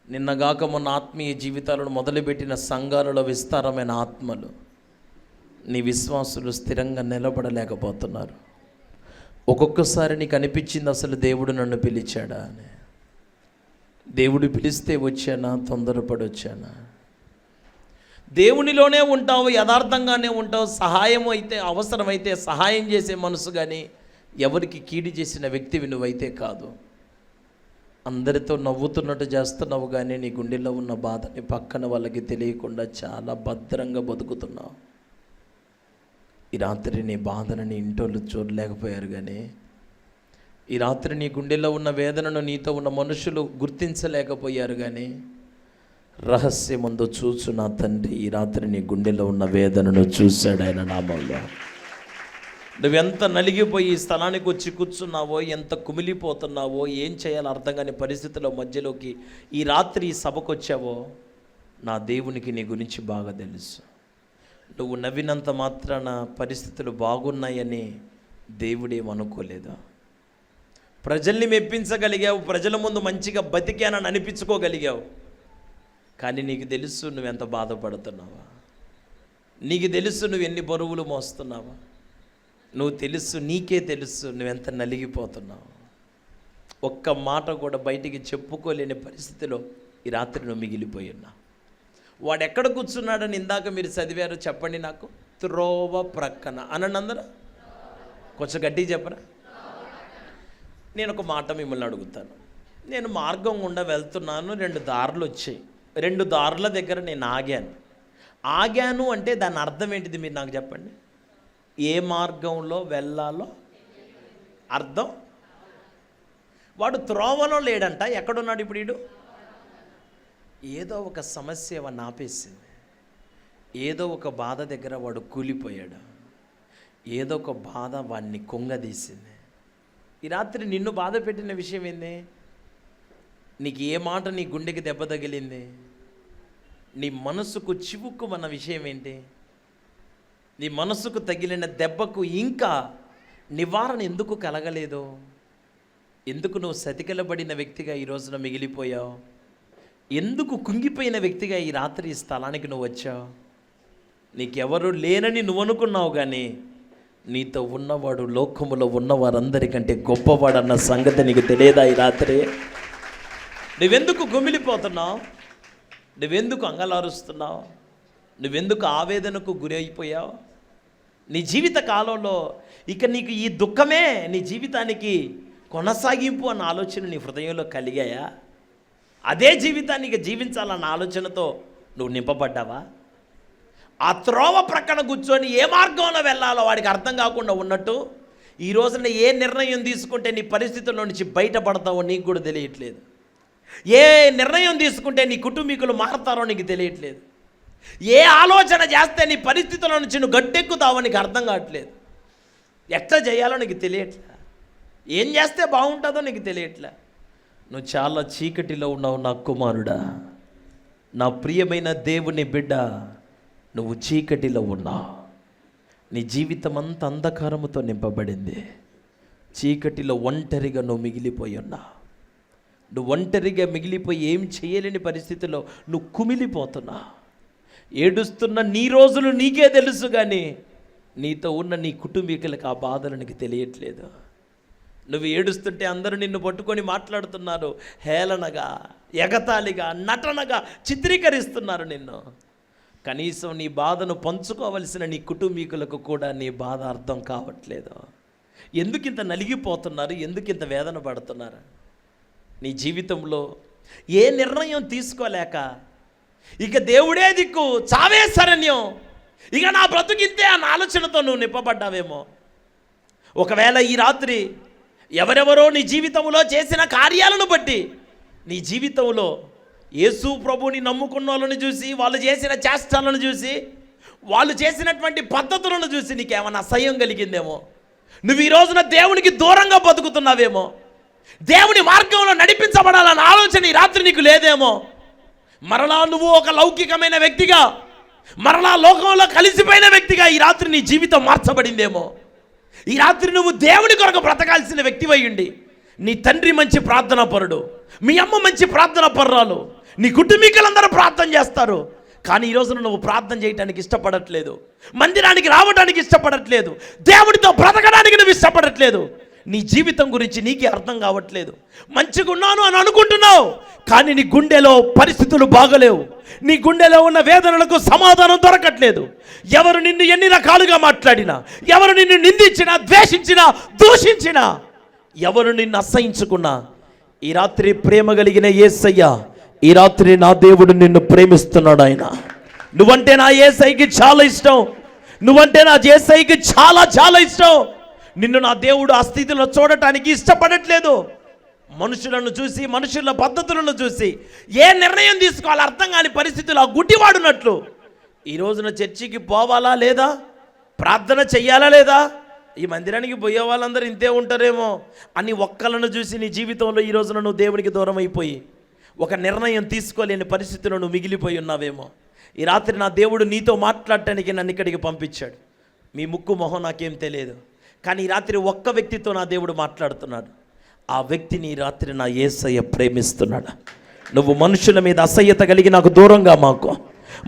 నిన్నగాక మొన్న ఆత్మీయ జీవితాలను మొదలుపెట్టిన సంఘాలలో విస్తారమైన ఆత్మలు, నీ విశ్వాసులు స్థిరంగా నిలబడలేకపోతున్నారు. ఒక్కొక్కసారి నీకు అనిపించింది, అసలు దేవుడు నన్ను పిలిచాడా అని. దేవుడు పిలిస్తే వచ్చానా, తొందరపడి వచ్చానా? దేవునిలోనే ఉంటావు, యథార్థంగానే ఉంటావు, సహాయం అయితే అవసరమైతే సహాయం చేసే మనసు, కానీ ఎవరికి కీడు చేసిన వ్యక్తివి నువ్వైతే కాదు. అందరితో నవ్వుతున్నట్టు చేస్తున్నావు కానీ నీ గుండెల్లో ఉన్న బాధని పక్కన వాళ్ళకి తెలియకుండా చాలా భద్రంగా బతుకుతున్నావు. ఈ రాత్రి నీ బాధను నీ ఇంటోళ్ళు చూడలేకపోయారు, కానీ ఈ రాత్రి నీ గుండెల్లో ఉన్న వేదనను నీతో ఉన్న మనుషులు గుర్తించలేకపోయారు, కానీ రహస్యమందు చూచు నా తండ్రి ఈ రాత్రి నీ గుండెలో ఉన్న వేదనను చూశాడు ఆయన నామంలో. నువ్వెంత నలిగిపోయి ఈ స్థలానికి వచ్చి కూర్చున్నావో, ఎంత కుమిలిపోతున్నావో, ఏం చేయాలో అర్థం కాని పరిస్థితుల మధ్యలోకి ఈ రాత్రి ఈ సభకు వచ్చావో, నా దేవునికి నీ గురించి బాగా తెలుసు. నువ్వు నవ్వినంత మాత్రాన పరిస్థితులు బాగున్నాయని దేవుడేమనుకోలేదు. ప్రజల్ని మెప్పించగలిగావు, ప్రజల ముందు మంచిగా బతికానని అనిపించుకోగలిగావు, కానీ నీకు తెలుసు నువ్వెంత బాధపడుతున్నావా, నీకు తెలుసు నువ్వు ఎన్ని బరువులు మోస్తున్నావా, నువ్వు తెలుసు, నీకే తెలుసు నువ్వెంత నలిగిపోతున్నావు. ఒక్క మాట కూడా బయటికి చెప్పుకోలేని పరిస్థితిలో ఈ రాత్రి నువ్వు మిగిలిపోయి ఉన్నావు. వాడు ఎక్కడ కూర్చున్నాడని ఇందాక మీరు చదివారు చెప్పండి నాకు? త్రోవ ప్రక్కన అనండి అందరూ, కొంచెం గట్టిగా చెప్పరా. నేను ఒక మాట మిమ్మల్ని అడుగుతాను. నేను మార్గం గుండా వెళ్తున్నాను, 2 దారులు వచ్చాయి, 2 దారుల దగ్గర నేను ఆగాను అంటే దాని అర్థం ఏంటిది మీరు నాకు చెప్పండి. ఏ మార్గంలో వెళ్ళాలో అర్థం. వాడు త్రోవలో లేడంట, ఎక్కడున్నాడు ఇప్పుడు వీడు? ఏదో ఒక సమస్య వాడిని ఆపేసింది, ఏదో ఒక బాధ దగ్గర వాడు కూలిపోయాడు, ఏదో ఒక బాధ వాడిని కుంగదీసింది. ఈ రాత్రి నిన్ను బాధ పెట్టిన విషయం ఏంది? నీకు ఏ మాట నీ గుండెకి దెబ్బ తగిలింది? నీ మనసుకు చివుక్కుమన్న విషయం ఏంటి? నీ మనసుకు తగిలిన దెబ్బకు ఇంకా నివారణ ఎందుకు కలగలేదు? ఎందుకు నువ్వు సతికిలబడిన వ్యక్తిగా ఈ రోజున మిగిలిపోయావు? ఎందుకు కుంగిపోయిన వ్యక్తిగా ఈ రాత్రి ఈ స్థలానికి నువ్వు వచ్చావు? నీకెవరు లేనని నువ్వు అనుకున్నావు, కానీ నీతో ఉన్నవాడు లోకములో ఉన్న వారందరికంటే గొప్పవాడన్న సంగతి నీకు తెలియదా? ఈ రాత్రి నువ్వెందుకు గుమిలిపోతున్నావు? నువ్వెందుకు అంగలారుస్తున్నావు? నువ్వెందుకు ఆవేదనకు గురి అయిపోయావు? నీ జీవిత కాలంలో ఇక నీకు ఈ దుఃఖమే నీ జీవితానికి కొనసాగింపు అన్న ఆలోచన నీ హృదయంలో కలిగాయా? అదే జీవితాన్ని ఇక జీవించాలన్న ఆలోచనతో నువ్వు నింపబడ్డావా? ఆ త్రోవ ప్రక్కన కూర్చొని ఏ మార్గంలో వెళ్ళాలో వాడికి అర్థం కాకుండా ఉన్నట్టు ఈ రోజున ఏ నిర్ణయం తీసుకుంటే నీ పరిస్థితుల్లో నుంచి బయటపడతావో నీకు కూడా తెలియట్లేదు. ఏ నిర్ణయం తీసుకుంటే నీ కుటుంబీకులు మారతారో నీకు తెలియట్లేదు. ఏ ఆలోచన చేస్తే నీ పరిస్థితుల నుంచి నువ్వు గట్టెక్కుతావో నీకు అర్థం కావట్లేదు. ఎట్లా చేయాలో నీకు తెలియట్లే, ఏం చేస్తే బాగుంటుందో నీకు తెలియట్లే. నువ్వు చాలా చీకటిలో ఉన్నావు నా కుమారుడా, నా ప్రియమైన దేవుని బిడ్డ. నువ్వు చీకటిలో ఉన్నావు, నీ జీవితం అంతా అంధకారముతో నింపబడింది. చీకటిలో ఒంటరిగా నువ్వు మిగిలిపోయి ఉన్నావు. నువ్వు ఒంటరిగా మిగిలిపోయి ఏం చేయలేని పరిస్థితిలో నువ్వు కుమిలిపోతున్నావు. ఏడుస్తున్న నీ రోజులు నీకే తెలుసు, కానీ నీతో ఉన్న నీ కుటుంబీకులకు ఆ బాధలు నీకు తెలియట్లేదు. నువ్వు ఏడుస్తుంటే అందరూ నిన్ను పట్టుకొని మాట్లాడుతున్నారు, హేళనగా, ఎగతాళిగా, నటనగా చిత్రీకరిస్తున్నారు నిన్ను. కనీసం నీ బాధను పంచుకోవలసిన నీ కుటుంబీకులకు కూడా నీ బాధ అర్థం కావట్లేదు. ఎందుకింత నలిగిపోతున్నారు? ఎందుకింత వేదన పడుతున్నారు? నీ జీవితంలో ఏ నిర్ణయం తీసుకోలేక ఇక దేవుడే దిక్కు, చావే శరణ్యం, ఇక నా బ్రతుకింతే అన్న ఆలోచనతో నువ్వు నింపబడ్డావేమో. ఒకవేళ ఈ రాత్రి ఎవరెవరో నీ జీవితంలో చేసిన కార్యాలను బట్టి నీ జీవితంలో యేసు ప్రభుని నమ్ముకున్న వాళ్ళని చూసి, వాళ్ళు చేసిన చేష్టాలను చూసి, వాళ్ళు చేసినటువంటి పద్ధతులను చూసి నీకేమైనా అసహ్యం కలిగిందేమో. నువ్వు ఈ రోజున దేవునికి దూరంగా బతుకుతున్నావేమో. దేవుని మార్గంలో నడిపించబడాలన్న ఆలోచన ఈ రాత్రి నీకు లేదేమో. మరలా నువ్వు ఒక లౌకికమైన వ్యక్తిగా, మరలా లోకంలో కలిసిపోయిన వ్యక్తిగా ఈ రాత్రి నీ జీవితం మార్చబడిందేమో. ఈ రాత్రి నువ్వు దేవుని కొరకు బ్రతకాల్సిన వ్యక్తివై ఉండి, నీ తండ్రి మంచి ప్రార్థనా పరుడు, మీ అమ్మ మంచి ప్రార్థనా పరురాలు, నీ కుటుంబీకులందరూ ప్రార్థన చేస్తారు, కానీ ఈ రోజున నువ్వు ప్రార్థన చేయడానికి ఇష్టపడట్లేదు, మందిరానికి రావడానికి ఇష్టపడట్లేదు, దేవుడితో బ్రతకడానికి నువ్వు ఇష్టపడట్లేదు. నీ జీవితం గురించి నీకే అర్థం కావట్లేదు. మంచిగా ఉన్నాను అని అనుకుంటున్నావు, కానీ నీ గుండెలో పరిస్థితులు బాగలేవు. నీ గుండెలో ఉన్న వేదనలకు సమాధానం దొరకట్లేదు. ఎవరు నిన్ను ఎన్ని రకాలుగా మాట్లాడినా, ఎవరు నిన్ను నిందించినా, ద్వేషించినా, దూషించినా, ఎవరు నిన్ను అసహించుకున్నా, ఈ రాత్రి ప్రేమ కలిగిన యేసయ్య, ఈ రాత్రి నా దేవుడు నిన్ను ప్రేమిస్తున్నాడు. ఆయన నువ్వంటే నా యేసయ్యకి చాలా ఇష్టం, నువ్వంటే నా యేసయ్యకి చాలా చాలా ఇష్టం. నిన్ను నా దేవుడు ఆ స్థితిలో చూడటానికి ఇష్టపడట్లేదు. మనుషులను చూసి, మనుషుల పద్ధతులను చూసి ఏ నిర్ణయం తీసుకోవాలో అర్థం కాని పరిస్థితులు ఆ గుడ్డివాడున్నట్లు ఈ రోజున చర్చికి పోవాలా లేదా, ప్రార్థన చెయ్యాలా లేదా, ఈ మందిరానికి పోయే వాళ్ళందరూ ఇంతే ఉంటారేమో అని ఒక్కలను చూసి నీ జీవితంలో ఈ రోజున నువ్వు దేవునికి దూరం అయిపోయి ఒక నిర్ణయం తీసుకోలేని పరిస్థితిలో నువ్వు మిగిలిపోయి ఉన్నావేమో. ఈ రాత్రి నా దేవుడు నీతో మాట్లాడటానికి నన్ను ఇక్కడికి పంపించాడు. మీ ముక్కు మొహం నాకేం తెలియదు, కానీ ఈ రాత్రి ఒక్క వ్యక్తితో నా దేవుడు మాట్లాడుతున్నాడు. ఆ వ్యక్తిని ఈ రాత్రి నా యేసయ్య ప్రేమిస్తున్నాడు. నువ్వు మనుషుల మీద అసహ్యత కలిగి నాకు దూరంగా మాకు,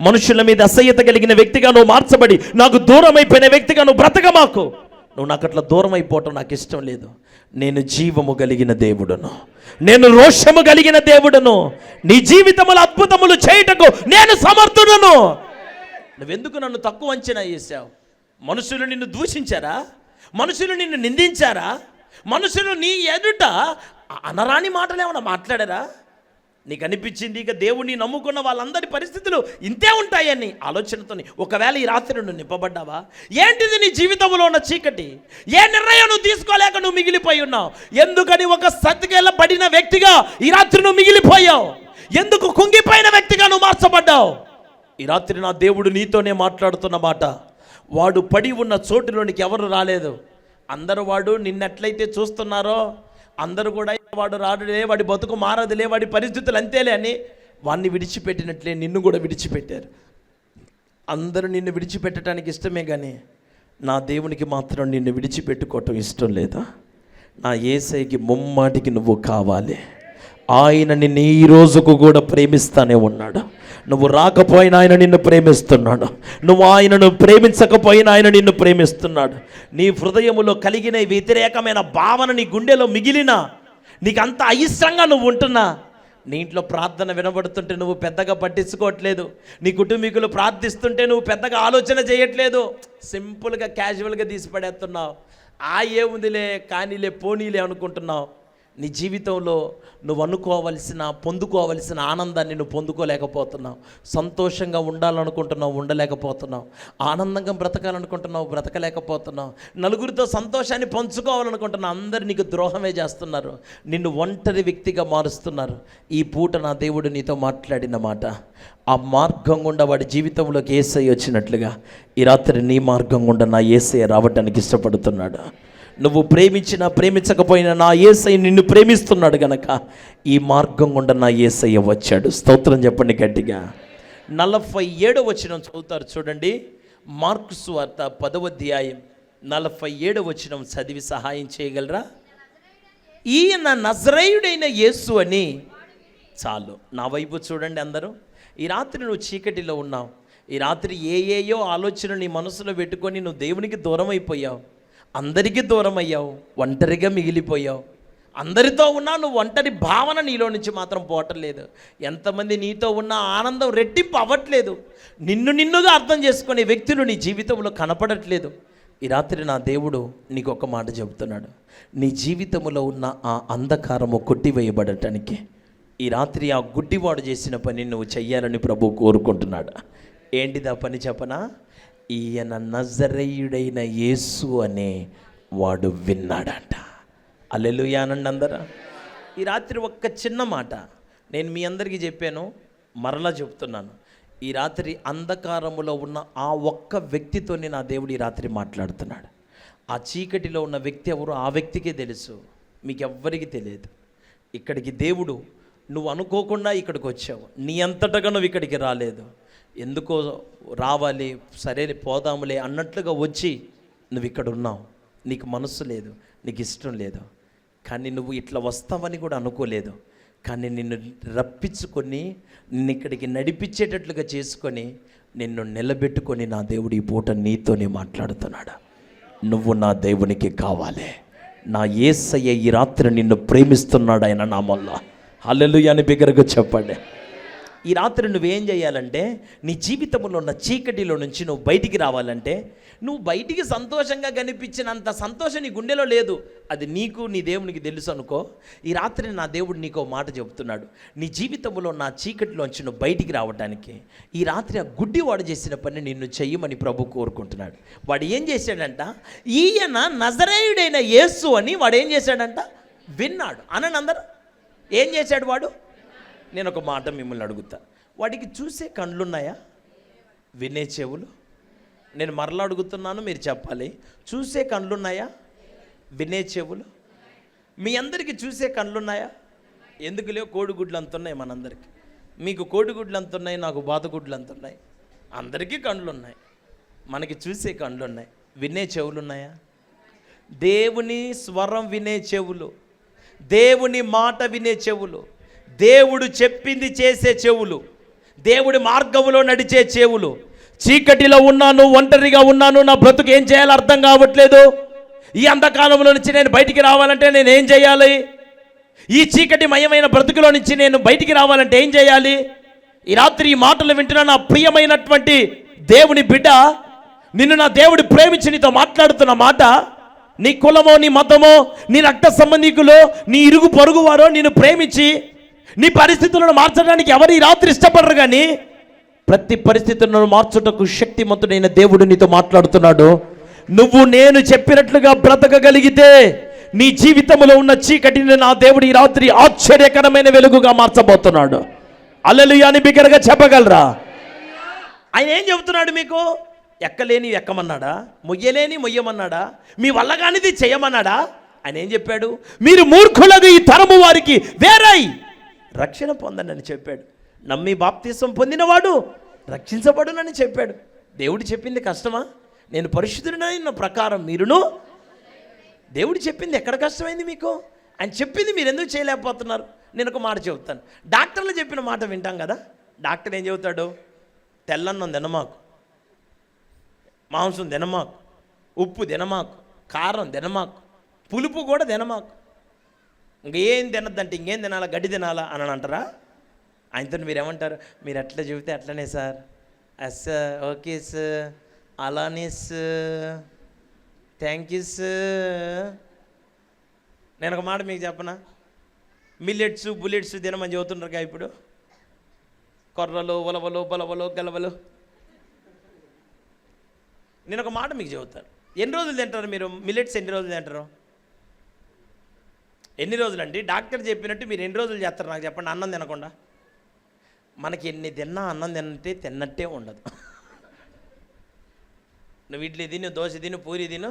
మనుషుల మీద అసహ్యత కలిగిన వ్యక్తిగా నువ్వు మార్చబడి నాకు దూరం అయిపోయిన వ్యక్తిగా నువ్వు బ్రతక మాకు. నువ్వు నాకు అట్లా దూరం అయిపోవటం నాకు ఇష్టం లేదు. నేను జీవము కలిగిన దేవుడును, నేను రోషము కలిగిన దేవుడును, నీ జీవితములు అద్భుతములు చేయుటకు నేను సమర్థుడును. నువ్వెందుకు నన్ను తక్కువ అంచనా వేసావు? మనుషులు నిన్ను దూషించారా? మనుషులు నిన్ను నిందించారా? మనుషులు నీ ఎదుట అనరాని మాటలు ఏమన్నా మాట్లాడారా? నీకు అనిపించింది ఇక దేవుణ్ణి నమ్ముకున్న వాళ్ళందరి పరిస్థితులు ఇంతే ఉంటాయని ఆలోచనతో ఒకవేళ ఈ రాత్రి నువ్వు నింపబడ్డావా? ఏంటిది నీ జీవితంలో ఉన్న చీకటి? ఏ నిర్ణయం నువ్వు తీసుకోలేక నువ్వు మిగిలిపోయి ఉన్నావు? ఎందుకని ఒక సతికెళ్ళబడిన వ్యక్తిగా ఈ రాత్రి నువ్వు మిగిలిపోయావు? ఎందుకు కుంగిపోయిన వ్యక్తిగా నువ్వు మార్చబడ్డావు? ఈ రాత్రి నా దేవుడు నీతోనే మాట్లాడుతున్న మాట. వాడు పడి ఉన్న చోటులోనికి ఎవరు రాలేదు. అందరూ వాడు నిన్నెట్లయితే చూస్తున్నారో అందరూ కూడా వాడు రాడులే, వాడి బతుకు మారదులే, వాడి పరిస్థితులు అంతేలే అని వాడిని విడిచిపెట్టినట్లే నిన్ను కూడా విడిచిపెట్టారు. అందరూ నిన్ను విడిచిపెట్టడానికి ఇష్టమే, కానీ నా దేవునికి మాత్రం నిన్ను విడిచిపెట్టుకోవటం ఇష్టం లేదా? నా యేసయ్యకి ముమ్మాటికి నువ్వు కావాలి. ఆయన నిన్ను ఈ రోజుకు కూడా ప్రేమిస్తానే ఉన్నాడు. నువ్వు రాకపోయినా ఆయన నిన్ను ప్రేమిస్తున్నాడు. నువ్వు ఆయనను ప్రేమించకపోయినా ఆయన నిన్ను ప్రేమిస్తున్నాడు. నీ హృదయములో కలిగిన వ్యతిరేకమైన భావన నీ గుండెలో మిగిలిన నీకు అంత అయిష్టంగా నువ్వు ఉంటున్నా, నీ ఇంట్లో ప్రార్థన వినబడుతుంటే నువ్వు పెద్దగా పట్టించుకోవట్లేదు. నీ కుటుంబీకులు ప్రార్థిస్తుంటే నువ్వు పెద్దగా ఆలోచన చేయట్లేదు. సింపుల్గా క్యాజువల్గా తీసి పడేస్తున్నావు. ఏముందిలే, కానీలే, పోనీలే అనుకుంటున్నావు. నీ జీవితంలో నువ్వు పొందుకోవలసిన ఆనందాన్ని నువ్వు పొందుకోలేకపోతున్నావు. సంతోషంగా ఉండాలనుకుంటున్నావు, ఉండలేకపోతున్నావు. ఆనందంగా బ్రతకాలనుకుంటున్నావు, బ్రతకలేకపోతున్నావు. నలుగురితో సంతోషాన్ని పంచుకోవాలనుకుంటున్నావు, అందరు నీకు ద్రోహమే చేస్తున్నారు. నిన్ను ఒంటరి వ్యక్తిగా మారుస్తున్నారు. ఈ పూట నా దేవుడు నీతో మాట్లాడిన మాట, ఆ మార్గం గుండా వాడి జీవితంలోకి యేసయ్య వచ్చినట్లుగా ఈ రాత్రి నీ మార్గం గుండా నా యేసయ్య రావటానికి ఇష్టపడుతున్నాడు. నువ్వు ప్రేమించకపోయినా నా యేసయ్య నిన్ను ప్రేమిస్తున్నాడు గనక ఈ మార్గం గుండా నా యేసయ్య వచ్చాడు. స్తోత్రం చెప్పండి గట్టిగా. 47వ వచనం చదువుతారు చూడండి. మార్కు సువార్త 10వ అధ్యాయం 47వ వచనం చదివి సహాయం చేయగలరా? ఈయన నజరేయుడైన యేసు అని. చాలు, నా వైపు చూడండి అందరూ. ఈ రాత్రి నువ్వు చీకటిలో ఉన్నావు. ఈ రాత్రి ఏయో ఆలోచన నీ మనసులో పెట్టుకొని నువ్వు దేవునికి దూరం అయిపోయావు, అందరికీ దూరం అయ్యావు, ఒంటరిగా మిగిలిపోయావు. అందరితో ఉన్నా నువ్వు ఒంటరి భావన నీలో నుంచి మాత్రం పోవట్లేదు. ఎంతమంది నీతో ఉన్న ఆనందం రెట్టింపు అవ్వట్లేదు. నిన్నుగా అర్థం చేసుకునే వ్యక్తులు నీ జీవితంలో కనపడట్లేదు. ఈ రాత్రి నా దేవుడు నీకు ఒక మాట చెబుతున్నాడు. నీ జీవితంలో ఉన్న ఆ అంధకారము కొట్టివేయబడటానికి ఈ రాత్రి ఆ గుడ్డివాడు చేసిన పని నువ్వు చెయ్యాలని ప్రభువు కోరుకుంటున్నాడు. ఏంటిది ఆ పని చెప్పనా? ఈయన నజరేయుడైన యేసు అనే వాడు విన్నాడంట. హల్లెలూయా అనండి అందరూ. ఈ రాత్రి ఒక్క చిన్న మాట నేను మీ అందరికీ చెప్పాను, మరలా చెప్తున్నాను. ఈ రాత్రి అంధకారములో ఉన్న ఆ ఒక్క వ్యక్తితోనే నా దేవుడు ఈ రాత్రి మాట్లాడుతున్నాడు. ఆ చీకటిలో ఉన్న వ్యక్తి ఎవరు ఆ వ్యక్తికే తెలుసు, మీకెవ్వరికి తెలియదు. ఇక్కడికి దేవుడు నువ్వు అనుకోకుండా ఇక్కడికి వచ్చావు, నీ అంతటగా నువ్వు ఇక్కడికి రాలేదు. ఎందుకో రావాలి, సరే పోదాములే అన్నట్లుగా వచ్చి నువ్వు ఇక్కడ ఉన్నావు. నీకు మనస్సు లేదు, నీకు ఇష్టం లేదు, కానీ నువ్వు ఇట్లా వస్తావని కూడా అనుకోలేదు. కానీ నిన్ను రప్పించుకొని నిన్ను ఇక్కడికి నడిపించేటట్లుగా చేసుకొని నిన్ను నిలబెట్టుకొని నా దేవుడు ఈ పూట నీతోనే మాట్లాడుతున్నాడు. నువ్వు నా దేవునికి కావాలి. నా యేసయ్య ఈ రాత్రి నిన్ను ప్రేమిస్తున్నాడు ఆయన నామములో. హల్లెలూయా అని బిగ్గరగా చెప్పండి. ఈ రాత్రి నువ్వేం చేయాలంటే, నీ జీవితంలో ఉన్న చీకటిలో నుంచి నువ్వు బయటికి రావాలంటే, నువ్వు బయటికి సంతోషంగా కనిపించినంత సంతోషం నీ గుండెలో లేదు. అది నీకు నీ దేవునికి తెలుసు అనుకో. ఈ రాత్రి నా దేవుడు నీకు మాట చెబుతున్నాడు. నీ జీవితంలో నా చీకటిలోంచి నువ్వు బయటికి రావడానికి ఈ రాత్రి ఆ గుడ్డివాడు చేసిన పని నిన్ను చెయ్యమని ప్రభు కోరుకుంటున్నాడు. వాడు ఏం చేశాడంట? ఈయన నజరేయుడైన యేసు అని వాడు ఏం చేశాడంట? విన్నాడు. అనండి అందరూ. ఏం చేశాడు వాడు? నేను ఒక మాట మిమ్మల్ని అడుగుతా, వాడికి చూసే కళ్ళున్నాయా? వినే చెవులు? నేను మరలా అడుగుతున్నాను, మీరు చెప్పాలి. చూసే కళ్ళున్నాయా? వినే చెవులు? మీ అందరికీ చూసే కళ్ళున్నాయా? ఎందుకు లేవు? కోడిగుడ్లు అంత ఉన్నాయి మనందరికీ. మీకు కోడిగుడ్లు అంత ఉన్నాయి, నాకు బాతుగుడ్లు అంత ఉన్నాయి. అందరికీ కళ్ళు ఉన్నాయి, మనకి చూసే కళ్ళు ఉన్నాయి. వినే చెవులు ఉన్నాయా? దేవుని స్వరం వినే చెవులు, దేవుని మాట వినే చెవులు, దేవుడు చెప్పింది చేసే చెవులు, దేవుడి మార్గంలో నడిచే చెవులు. చీకటిలో ఉన్నాను, ఒంటరిగా ఉన్నాను, నా బ్రతుకు ఏం చేయాలో అర్థం కావట్లేదు, ఈ అంధకాలంలో నుంచి నేను బయటికి రావాలంటే నేను ఏం చేయాలి? ఈ చీకటి మయమైన బ్రతుకులో నుంచి నేను బయటికి రావాలంటే ఏం చేయాలి? ఈ రాత్రి ఈ మాటలు వింటున్న నా ప్రియమైనటువంటి దేవుని బిడ్డ, నిన్ను నా దేవుడు ప్రేమించి నీతో మాట్లాడుతున్న మాట, నీ కులమో, నీ మతమో, నీ రక్త సంబంధికులో, నీ ఇరుగు పొరుగు వారో నిన్ను ప్రేమించి నీ పరిస్థితులను మార్చడానికి ఎవరు ఈ రాత్రి ఇష్టపడరు, కానీ ప్రతి పరిస్థితులను మార్చుటకు శక్తిమంతుడైన దేవుడు నీతో మాట్లాడుతున్నాడు. నువ్వు నేను చెప్పినట్లుగా బ్రతకగలిగితే నీ జీవితంలో ఉన్న చీకటిని నా దేవుడు ఈ రాత్రి ఆశ్చర్యకరమైన వెలుగుగా మార్చబోతున్నాడు. హల్లెలూయా అని బిగ్గరగా చెప్పగలరా? ఆయన ఏం చెబుతున్నాడు మీకు? ఎక్కలేని ఎక్కమన్నాడా? మొయ్యలేని మొయ్యమన్నాడా? మీ వల్ల కానిది చేయమన్నాడా? ఆయన ఏం చెప్పాడు? మీరు మూర్ఖులకు ఈ తరము వారికి వేరై రక్షణ పొందనని చెప్పాడు. నమ్మి బాప్తిసం పొందినవాడు రక్షించబడునని చెప్పాడు. దేవుడు చెప్పింది కష్టమా? నేను పరిశుద్ధుడైన ప్రకారం మీరును. దేవుడు చెప్పింది ఎక్కడ కష్టమైంది మీకు? ఆయన చెప్పింది మీరు ఎందుకు చేయలేకపోతున్నారు? నేను ఒక మాట చెబుతాను. డాక్టర్లు చెప్పిన మాట వింటాం కదా. డాక్టర్ ఏం చెబుతాడు? తెల్లన్నం తినమాకు, మాంసం తినమాకు, ఉప్పు తినమాకు, కారం తినమాకు, పులుపు కూడా తినమాకు. ఇంకేం తినద్దంటే ఇంకేం తినాలా? గడ్డి తినాలా అని అంటారా? ఆయనతో మీరు ఏమంటారు? మీరు ఎట్లా చెబితే అట్లనే సార్, సార్, ఓకే సార్, అలానే సార్, థ్యాంక్ యూ సార్. నేను ఒక మాట మీకు చెప్పనా? మిల్లెట్స్ బుల్లెట్స్ తినమని చెబుతున్నారుగా ఇప్పుడు. కొర్రలు, ఉలవలు, బలవలు, గలవలు. నేను ఒక మాట మీకు చెబుతాను. ఎన్ని రోజులు తింటారు మీరు మిల్లెట్స్? ఎన్ని రోజులు తింటారు? ఎన్ని రోజులండి? డాక్టర్ చెప్పినట్టు మీరు ఎన్ని రోజులు చేస్తారు నాకు చెప్పండి, అన్నం తినకుండా? మనకి ఎన్ని తిన్నా అన్నం తిన్నట్టే ఉండదు. నువ్వు ఇడ్లీ తిను, దోశ తిను, పూరి తిను,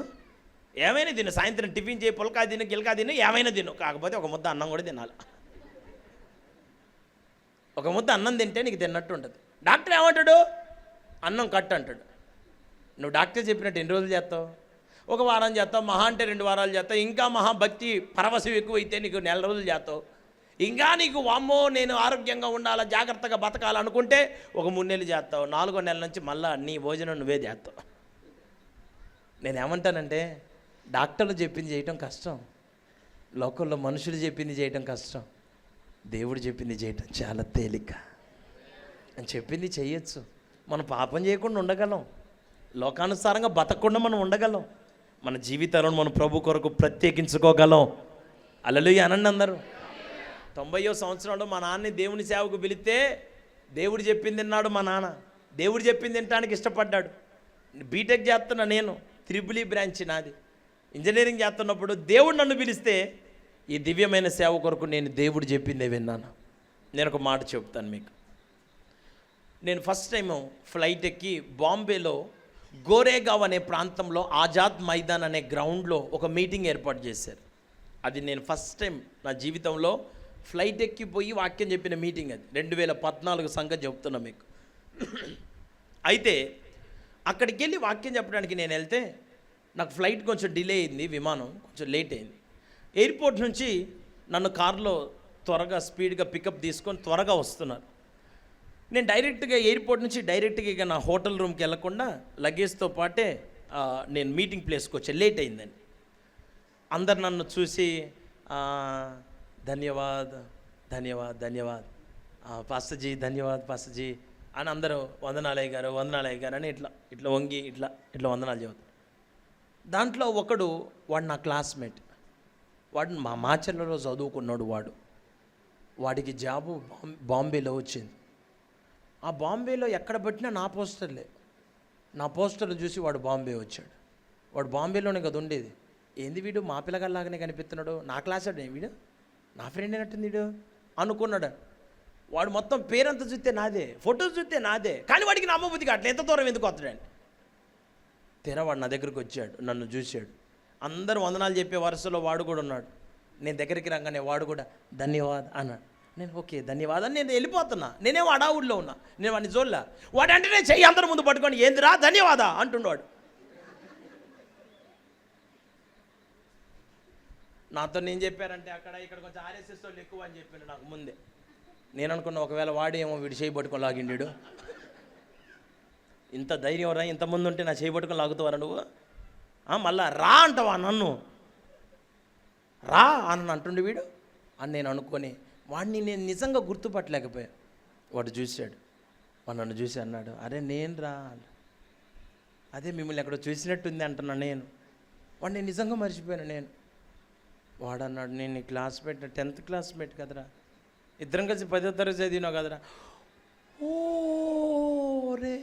ఏమైనా తిను, సాయంత్రం టిఫిన్ చేయి, పుల్కా తిను, గిల్కా తిను, ఏమైనా తిను, కాకపోతే ఒక ముద్ద అన్నం కూడా తినాలి. ఒక ముద్ద అన్నం తింటే నీకు తిన్నట్టు ఉంటుంది. డాక్టర్ ఏమంటాడు? అన్నం కట్టు అంటాడు. నువ్వు డాక్టర్ చెప్పినట్టు ఎన్ని రోజులు చేస్తావు? ఒక వారం చేస్తావు, మహా అంటే 2 వారాలు చేస్తావు. ఇంకా మహాభక్తి పరవశం ఎక్కువైతే నీకు 1 నెల రోజులు చేస్తావు. ఇంకా నీకు వామ్మో నేను ఆరోగ్యంగా ఉండాలా, జాగ్రత్తగా బతకాలనుకుంటే ఒక 3 నెలలు చేస్తావు. 4వ నెల నుంచి మళ్ళీ నీ భోజనం నువ్వే చేస్తావు. నేనేమంటానంటే, డాక్టర్లు చెప్పింది చేయటం కష్టం, లోకంలో మనుషులు చెప్పింది చేయటం కష్టం, దేవుడు చెప్పింది చేయటం చాలా తేలిక. అని చెప్పింది చేయొచ్చు. మనం పాపం చేయకుండా ఉండగలం, లోకానుసారంగా బతకకుండా మనం ఉండగలం, మన జీవితాలను మనం ప్రభు కొరకు ప్రత్యేకించుకోగలం. హల్లెలూయా అనండి అందరూ. 90వ సంవత్సరంలో మా నాన్నని దేవుని సేవకు పిలిస్తే దేవుడు చెప్పింది విన్నాడు. మా నాన్న దేవుడు చెప్పింది వినటానికి ఇష్టపడ్డాడు. బీటెక్ చేస్తున్నా నేను, త్రిబుల్ బ్రాంచ్ నాది. ఇంజనీరింగ్ చేస్తున్నప్పుడు దేవుడు నన్ను పిలిస్తే ఈ దివ్యమైన సేవ కొరకు నేను దేవుడు చెప్పిందే విన్నాను. నేను ఒక మాట చెప్తాను మీకు. నేను ఫస్ట్ టైము ఫ్లైట్ ఎక్కి బాంబేలో గోరేగావ్ అనే ప్రాంతంలో ఆజాద్ మైదాన్ అనే గ్రౌండ్లో ఒక మీటింగ్ ఏర్పాటు చేశారు. అది నేను ఫస్ట్ టైం నా జీవితంలో ఫ్లైట్ ఎక్కిపోయి వాక్యం చెప్పిన మీటింగ్. అది 2014 సంగతి చెప్తున్నా మీకు. అయితే అక్కడికి వెళ్ళి వాక్యం చెప్పడానికి నేను వెళ్తే నాకు ఫ్లైట్ కొంచెం డిలే అయింది, విమానం కొంచెం లేట్ అయింది. ఎయిర్పోర్ట్ నుంచి నన్ను కారులో త్వరగా స్పీడ్గా పికప్ తీసుకొని త్వరగా వస్తున్నారు. నేను డైరెక్ట్గా ఎయిర్పోర్ట్ నుంచి డైరెక్ట్గా ఇక నా హోటల్ రూమ్కి వెళ్ళకుండా లగేజ్తో పాటే నేను మీటింగ్ ప్లేస్కి వచ్చా, లేట్ అయిందని. అందరు నన్ను చూసి ధన్యవాద్ ధన్యవాద్ ధన్యవాద్ పాస్టర్జీ, ధన్యవాద్ పాస్టర్జీ అని అందరూ వందనాలయ్య గారు, వందనాలయ్య గారు అని ఇట్లా ఇట్లా వంగి ఇట్లా ఇట్లా వందనాలు చెబుతారు. దాంట్లో ఒకడు, వాడు నా క్లాస్మేట్, వాడు మా మాచర్లలో చదువుకున్నాడు. వాడికి జాబు బాంబేలో వచ్చింది. ఆ బాంబేలో ఎక్కడ పెట్టినా నా పోస్టర్లే. నా పోస్టర్లు చూసి వాడు బాంబే వచ్చాడు. వాడు బాంబేలోనే కదా ఉండేది. ఏంది వీడు మా పిల్లగాళ్ళలాగానే కనిపిస్తున్నాడు, నా క్లాస్ వీడు నా ఫ్రెండ్ అయినట్టుంది వీడు అనుకున్నాడు. వాడు మొత్తం పేరంతా చూస్తే నాదే, ఫోటోస్ చూస్తే నాదే, కానీ వాడికి నా అమ్మబుద్ధికి అట్లా ఎంత దూరం ఎందుకు వస్తాడండి. తీరా వాడు నా దగ్గరికి వచ్చాడు, నన్ను చూశాడు. అందరూ వందనాలు చెప్పే వరుసలో వాడు కూడా ఉన్నాడు. నేను దగ్గరికి రాగానే వాడు కూడా ధన్యవాద్ అన్నాడు. నేను ఓకే ధన్యవాదాన్ని నేను వెళ్ళిపోతున్నా, నేనేమో అడావుడిలో ఉన్నా, నేను వాడిని చూడలే. వాడు అంటే నేను చెయ్యి అందరి ముందు పట్టుకొని ఏందిరా ధన్యవాదా అంటుండవాడు. నాతో నేను చెప్పారంటే అక్కడ ఇక్కడ కొంచెం ఆర్ఎస్ఎస్ వాళ్ళు ఎక్కువ అని చెప్పాను నాకు ముందే. నేను అనుకున్నా ఒకవేళ వాడేమో వీడు చేయి పట్టుకొని లాగిండు, ఇంత ధైర్యం రా, ఇంతమంది ఉంటే నా చేయి పట్టుకొని లాగుతావరా నువ్వు, మళ్ళా రా అంటావా నన్ను, రా అని అంటుండే వీడు అని నేను అనుకొని వాడిని నేను నిజంగా గుర్తుపట్టలేకపోయాను. వాడు చూశాడు, వాడు నన్ను చూసి అన్నాడు, అరే నేను రా, అదే మిమ్మల్ని ఎక్కడో చూసినట్టుంది అంటున్నా నేను. వాడు నేను నిజంగా మర్చిపోయాను నేను. వాడు అన్నాడు, నేను నీ క్లాస్మేట్, 10th క్లాస్మేట్ కదరా, ఇద్దరం కలిసి 10వ తరగతి చదివినావు కదరా. ఓ రే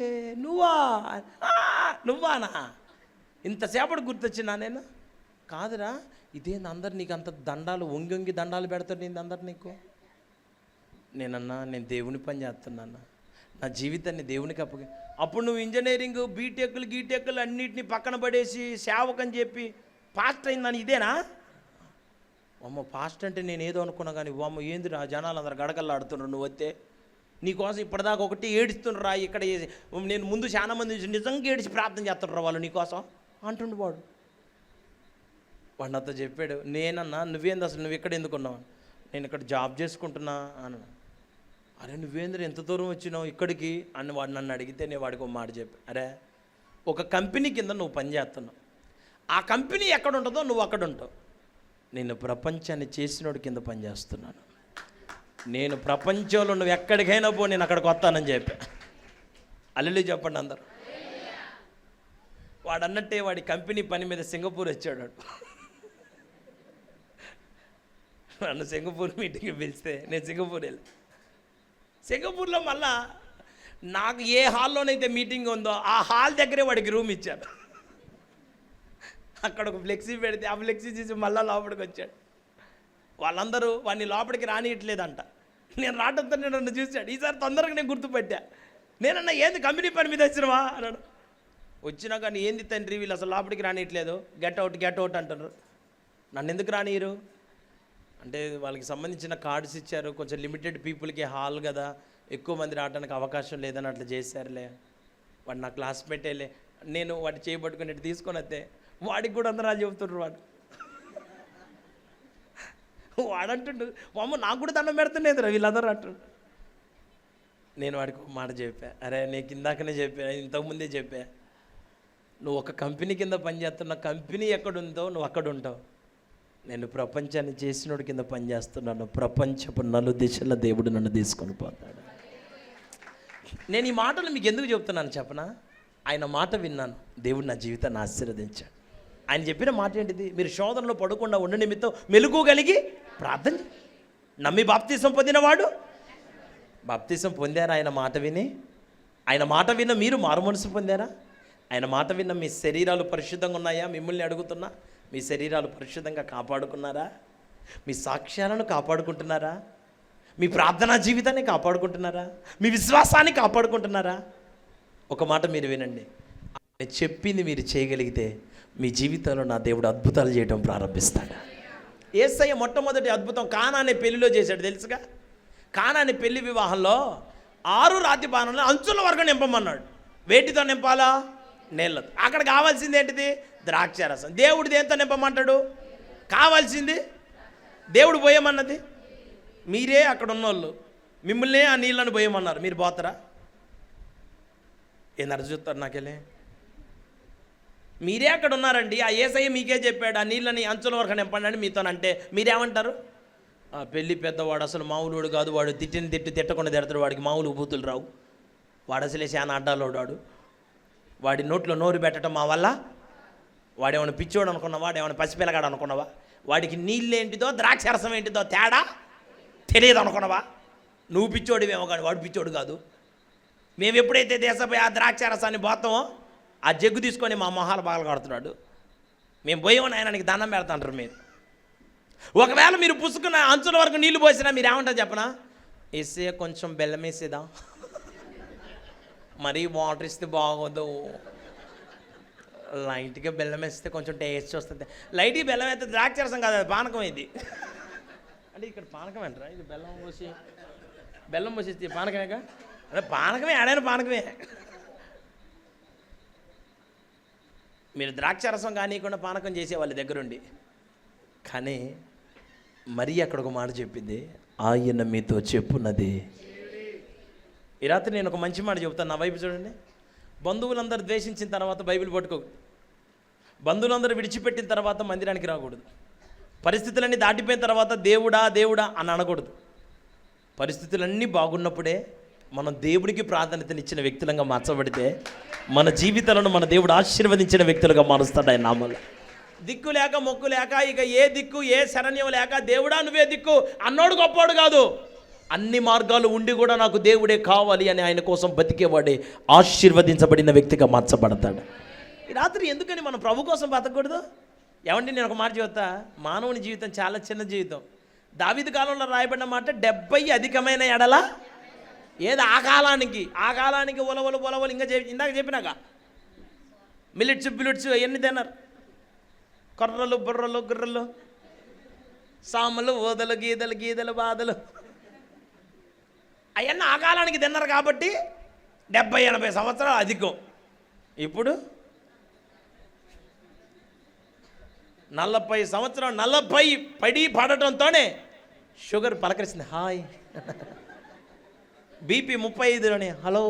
నువ్వానా ఇంతసేపటి గుర్తొచ్చినా నేను? కాదురా, ఇదేంది అందరు నీకు అంత దండాలు వంగి దండాలు పెడతాడు నేను అందరు నీకు. నేనన్నా నేను దేవుని పని చేస్తున్నాను, నా జీవితాన్ని దేవునికి అప్పుడు నువ్వు ఇంజనీరింగ్ గీటెక్కులు అన్నిటిని పక్కన పడేసి సేవకని చెప్పి పాస్ట్ అయిందని ఇదేనా? అమ్మ పాస్ట్ అంటే నేను ఏదో అనుకున్నా కానీ అమ్మ ఏందిరా జనాలు అందరు గడకల్లాడుతున్నారు, నువ్వు వస్తే నీకోసం ఇప్పటిదాకా ఒకటి ఏడుస్తుండ్రా ఇక్కడ. నేను ముందు చాలా మంది నిజంగా ఏడిచి ప్రార్థన చేస్తుండ్రా వాళ్ళు నీకోసం అంటుండు వాడు నాతో చెప్పాడు. నేనన్నా నువ్వేంది అసలు నువ్వు ఇక్కడ ఎందుకున్నావు? నేను ఇక్కడ జాబ్ చేసుకుంటున్నా అన్న. అరే నువ్వేంద్ర ఎంత దూరం వచ్చినావు ఇక్కడికి అని వాడు నన్ను అడిగితే నేను వాడికి ఒక మాట చెప్పా. అరే ఒక కంపెనీ కింద నువ్వు పని చేస్తున్నావు, ఆ కంపెనీ ఎక్కడ ఉంటుందో నువ్వు అక్కడ ఉంటావు. నేను ప్రపంచాన్ని చేసినోడి కింద పని చేస్తున్నాను, నేను ప్రపంచంలో నువ్వు ఎక్కడికైనా పో నేను అక్కడికి వస్తానని చెప్పా. అల్లెలు చెప్పండి అందరు. వాడు అన్నట్టే వాడి కంపెనీ పని మీద సింగపూర్ వచ్చాడు. నన్ను సింగపూర్ మీటింగ్కి పిలిస్తే నేను సింగపూర్ వెళ్ళి సింగపూర్లో మళ్ళా నాకు ఏ హాల్లోనైతే మీటింగ్ ఉందో ఆ హాల్ దగ్గరే వాడికి రూమ్ ఇచ్చాను. అక్కడ ఒక ఫ్లెక్సీ పెడితే ఆ ఫ్లెక్సీ చూసి మళ్ళీ లోపలికి వచ్చాడు. వాళ్ళందరూ వాడిని లోపలికి రానియట్లేదంట. నేను రావడంతో నన్ను చూశాడు. ఈసారి తొందరగా నేను గుర్తుపెట్టా. నేనన్నా ఏంది కంపెనీ పని మీద వచ్చినవా అన్నాడు. వచ్చినా కానీ ఏంది తండ్రి వీళ్ళు అసలు లోపలికి రానియట్లేదు, గెట్ అవుట్ అంటారు. నన్ను ఎందుకు రానియరు అంటే వాళ్ళకి సంబంధించిన కార్డ్స్ ఇచ్చారు, కొంచెం లిమిటెడ్ పీపుల్కి హాల్ కదా, ఎక్కువ మంది రావడానికి అవకాశం లేదని అట్లా చేశారులే. వాడు నా క్లాస్మేటేలే. నేను వాడు చేయబట్టుకుని తీసుకొని వస్తే వాడికి కూడా అందరూ వాళ్ళు చెబుతుండ్రు. వాడంటుండు అమ్మ నాకు కూడా దండం పెడుతుండేది రా వీళ్ళందరూ అంటుండ్రు. నేను వాడికి ఒక మాట చెప్పా. అరే నీకు ఇందాకనే చెప్పా, ఇంతకుముందే చెప్పా, నువ్వు ఒక కంపెనీ కింద పనిచేస్తున్న, కంపెనీ ఎక్కడుందో నువ్వు అక్కడ ఉంటావు. నేను ప్రపంచాన్ని చేసినోడి కింద పనిచేస్తున్నాను, ప్రపంచపు నలుదిశల దేవుడు నన్ను తీసుకొని పోతాడు. నేను ఈ మాటలు మీకు ఎందుకు చెప్తున్నాను చెప్పనా? ఆయన మాట విన్నాను, దేవుడు నా జీవితాన్ని ఆశీర్వదించాడు. ఆయన చెప్పిన మాట ఏంటిది? మీరు శోధనలో పడకుండా ఉండ నిమిత్తం మెలుకోగలిగి ప్రార్థన. నమ్మి బాప్తీసం పొందినవాడు బాప్తీసం పొందారా? ఆయన మాట విని, ఆయన మాట విన్న మీరు మారు మనసు పొందారా? ఆయన మాట విన్న మీ శరీరాలు పరిశుద్ధంగా ఉన్నాయా? మిమ్మల్ని అడుగుతున్నా, మీ శరీరాలు పరిశుద్ధంగా కాపాడుకున్నారా? మీ సాక్ష్యాలను కాపాడుకుంటున్నారా? మీ ప్రార్థనా జీవితాన్ని కాపాడుకుంటున్నారా? మీ విశ్వాసాన్ని కాపాడుకుంటున్నారా? ఒక మాట మీరు వినండి, ఆయన చెప్పింది మీరు చేయగలిగితే మీ జీవితంలో నా దేవుడు అద్భుతాలు చేయడం ప్రారంభిస్తాడు. యేసయ్య మొట్టమొదటి అద్భుతం కానా అనే పెళ్లిలో చేశాడు తెలుసుగా. కానా అనే పెళ్లి వివాహంలో 6 రాతి పానంలో అంచుల వరకు నింపమన్నాడు. వేటితో నింపాలా? నీళ్ళతో. అక్కడ కావాల్సింది ఏంటిది? ద్రాక్షారసం. దేవుడు దేంతో నింపమంటాడు? కావాల్సింది దేవుడు పోయమన్నది. మీరే అక్కడ ఉన్నోళ్ళు మిమ్మల్నే ఆ నీళ్ళను పోయమన్నారు, మీరు పోతారా? ఏందర చూస్తారు నాకెళ్ళి. మీరే అక్కడ ఉన్నారండి, ఆ యేసయ్య మీకే చెప్పాడు ఆ నీళ్ళని అంచుల వరకు నింపండి మీతోనంటే మీరేమంటారు? పెళ్ళి పెద్దవాడు అసలు మామూలుడు కాదు, వాడు తిట్టకుండా తిడతాడు, వాడికి మామూలు బూతులు రావు, వాడు అసలే చాలా అడ్డాలోడాడు, వాడి నోట్లో నోరు పెట్టడం మా వల్ల, వాడేమైనా పిచ్చోడు అనుకున్నావా? వాడేమైనా పసిపిల్లగాడు అనుకున్నావా? వాడికి నీళ్ళేంటిదో ద్రాక్షరసం ఏంటిదో తేడా తెలియదు అనుకున్నావా? నువ్వు పిచ్చోడివేమో కానీ వాడు పిచ్చోడు కాదు. మేము ఎప్పుడైతే దేశపై ఆ ద్రాక్షరసాన్ని పోతామో ఆ జగ్గు తీసుకొని మా మొహాలు బాగా కడుతున్నాడు. మేము పోయామని ఆయనకి దండం పెడతాంటారు మీరు. ఒకవేళ మీరు పుసుకున్న అంచుల వరకు నీళ్లు పోసినా మీరు ఏమంటారు చెప్పనా? వేసే కొంచెం బెల్లం వేసేదా, మరీ వాటర్ ఇస్తే బాగోదు, లైట్గా బెల్లం వేస్తే కొంచెం టేస్ట్ వస్తుంది. లైట్గా బెల్లం వేస్తే ద్రాక్షరసం కాదు, అది పానకం. ఇది అంటే ఇక్కడ పానకం అంటారా? ఇది బెల్లం పోసి పానకమేగా? అంటే పానకమే, ఆడైన పానకమే. మీరు ద్రాక్షరసం కానీయకుండా పానకం చేసే వాళ్ళ దగ్గరుండి. కానీ మరి అక్కడ ఒక మాట చెప్పింది, ఆయన మీతో చెప్పున్నది. ఈ రాత్రి నేను ఒక మంచి మాట చెబుతాను, నా వైపు చూడండి. బంధువులందరూ ద్వేషించిన తర్వాత బైబిల్ పట్టుకోకూడదు. బంధువులందరూ విడిచిపెట్టిన తర్వాత మందిరానికి రాకూడదు. పరిస్థితులన్నీ దాటిపోయిన తర్వాత దేవుడా దేవుడా అని అనకూడదు. పరిస్థితులన్నీ బాగున్నప్పుడే మనం దేవుడికి ప్రాధాన్యతనిచ్చిన వ్యక్తులంగా మార్చబడితే మన జీవితాలను మన దేవుడు ఆశీర్వదించిన వ్యక్తులుగా మారుస్తాడు ఆయన నామములో. దిక్కు లేక మొక్కు లేక ఇక ఏ దిక్కు ఏ శరణ్యం లేక దేవుడా నువ్వే దిక్కు అన్నోడు గొప్పోడు కాదు. అన్ని మార్గాలు ఉండి కూడా నాకు దేవుడే కావాలి అని ఆయన కోసం బతికేవాడే ఆశీర్వదించబడిన వ్యక్తిగా మార్చబడతాడు. ఈ రాత్రి ఎందుకని మనం ప్రభు కోసం బతకూడదు? ఏమంటే నేను ఒక మాట చెబుతా, మానవుని జీవితం చాలా చిన్న జీవితం. దావీదు కాలంలో రాయబడిన మాట 70 అధికమైన ఎడల ఏది ఆ కాలానికి ఒలవలు ఇంకా ఇందాక చెప్పినాక మిలిట్స్ ఎన్ని తిన్నారు? కొర్రలు బుర్రలు గుర్రలు సామలు ఓదలు గీదలు బాధలు అవన్నీ ఆ కాలానికి తిన్నారు కాబట్టి 70-80 సంవత్సరాలు అధికం. ఇప్పుడు 40 సంవత్సరాలు 40 పడటంతోనే షుగర్ పలకరిస్తుంది, హాయ్. బీపీ 35లోనే హలో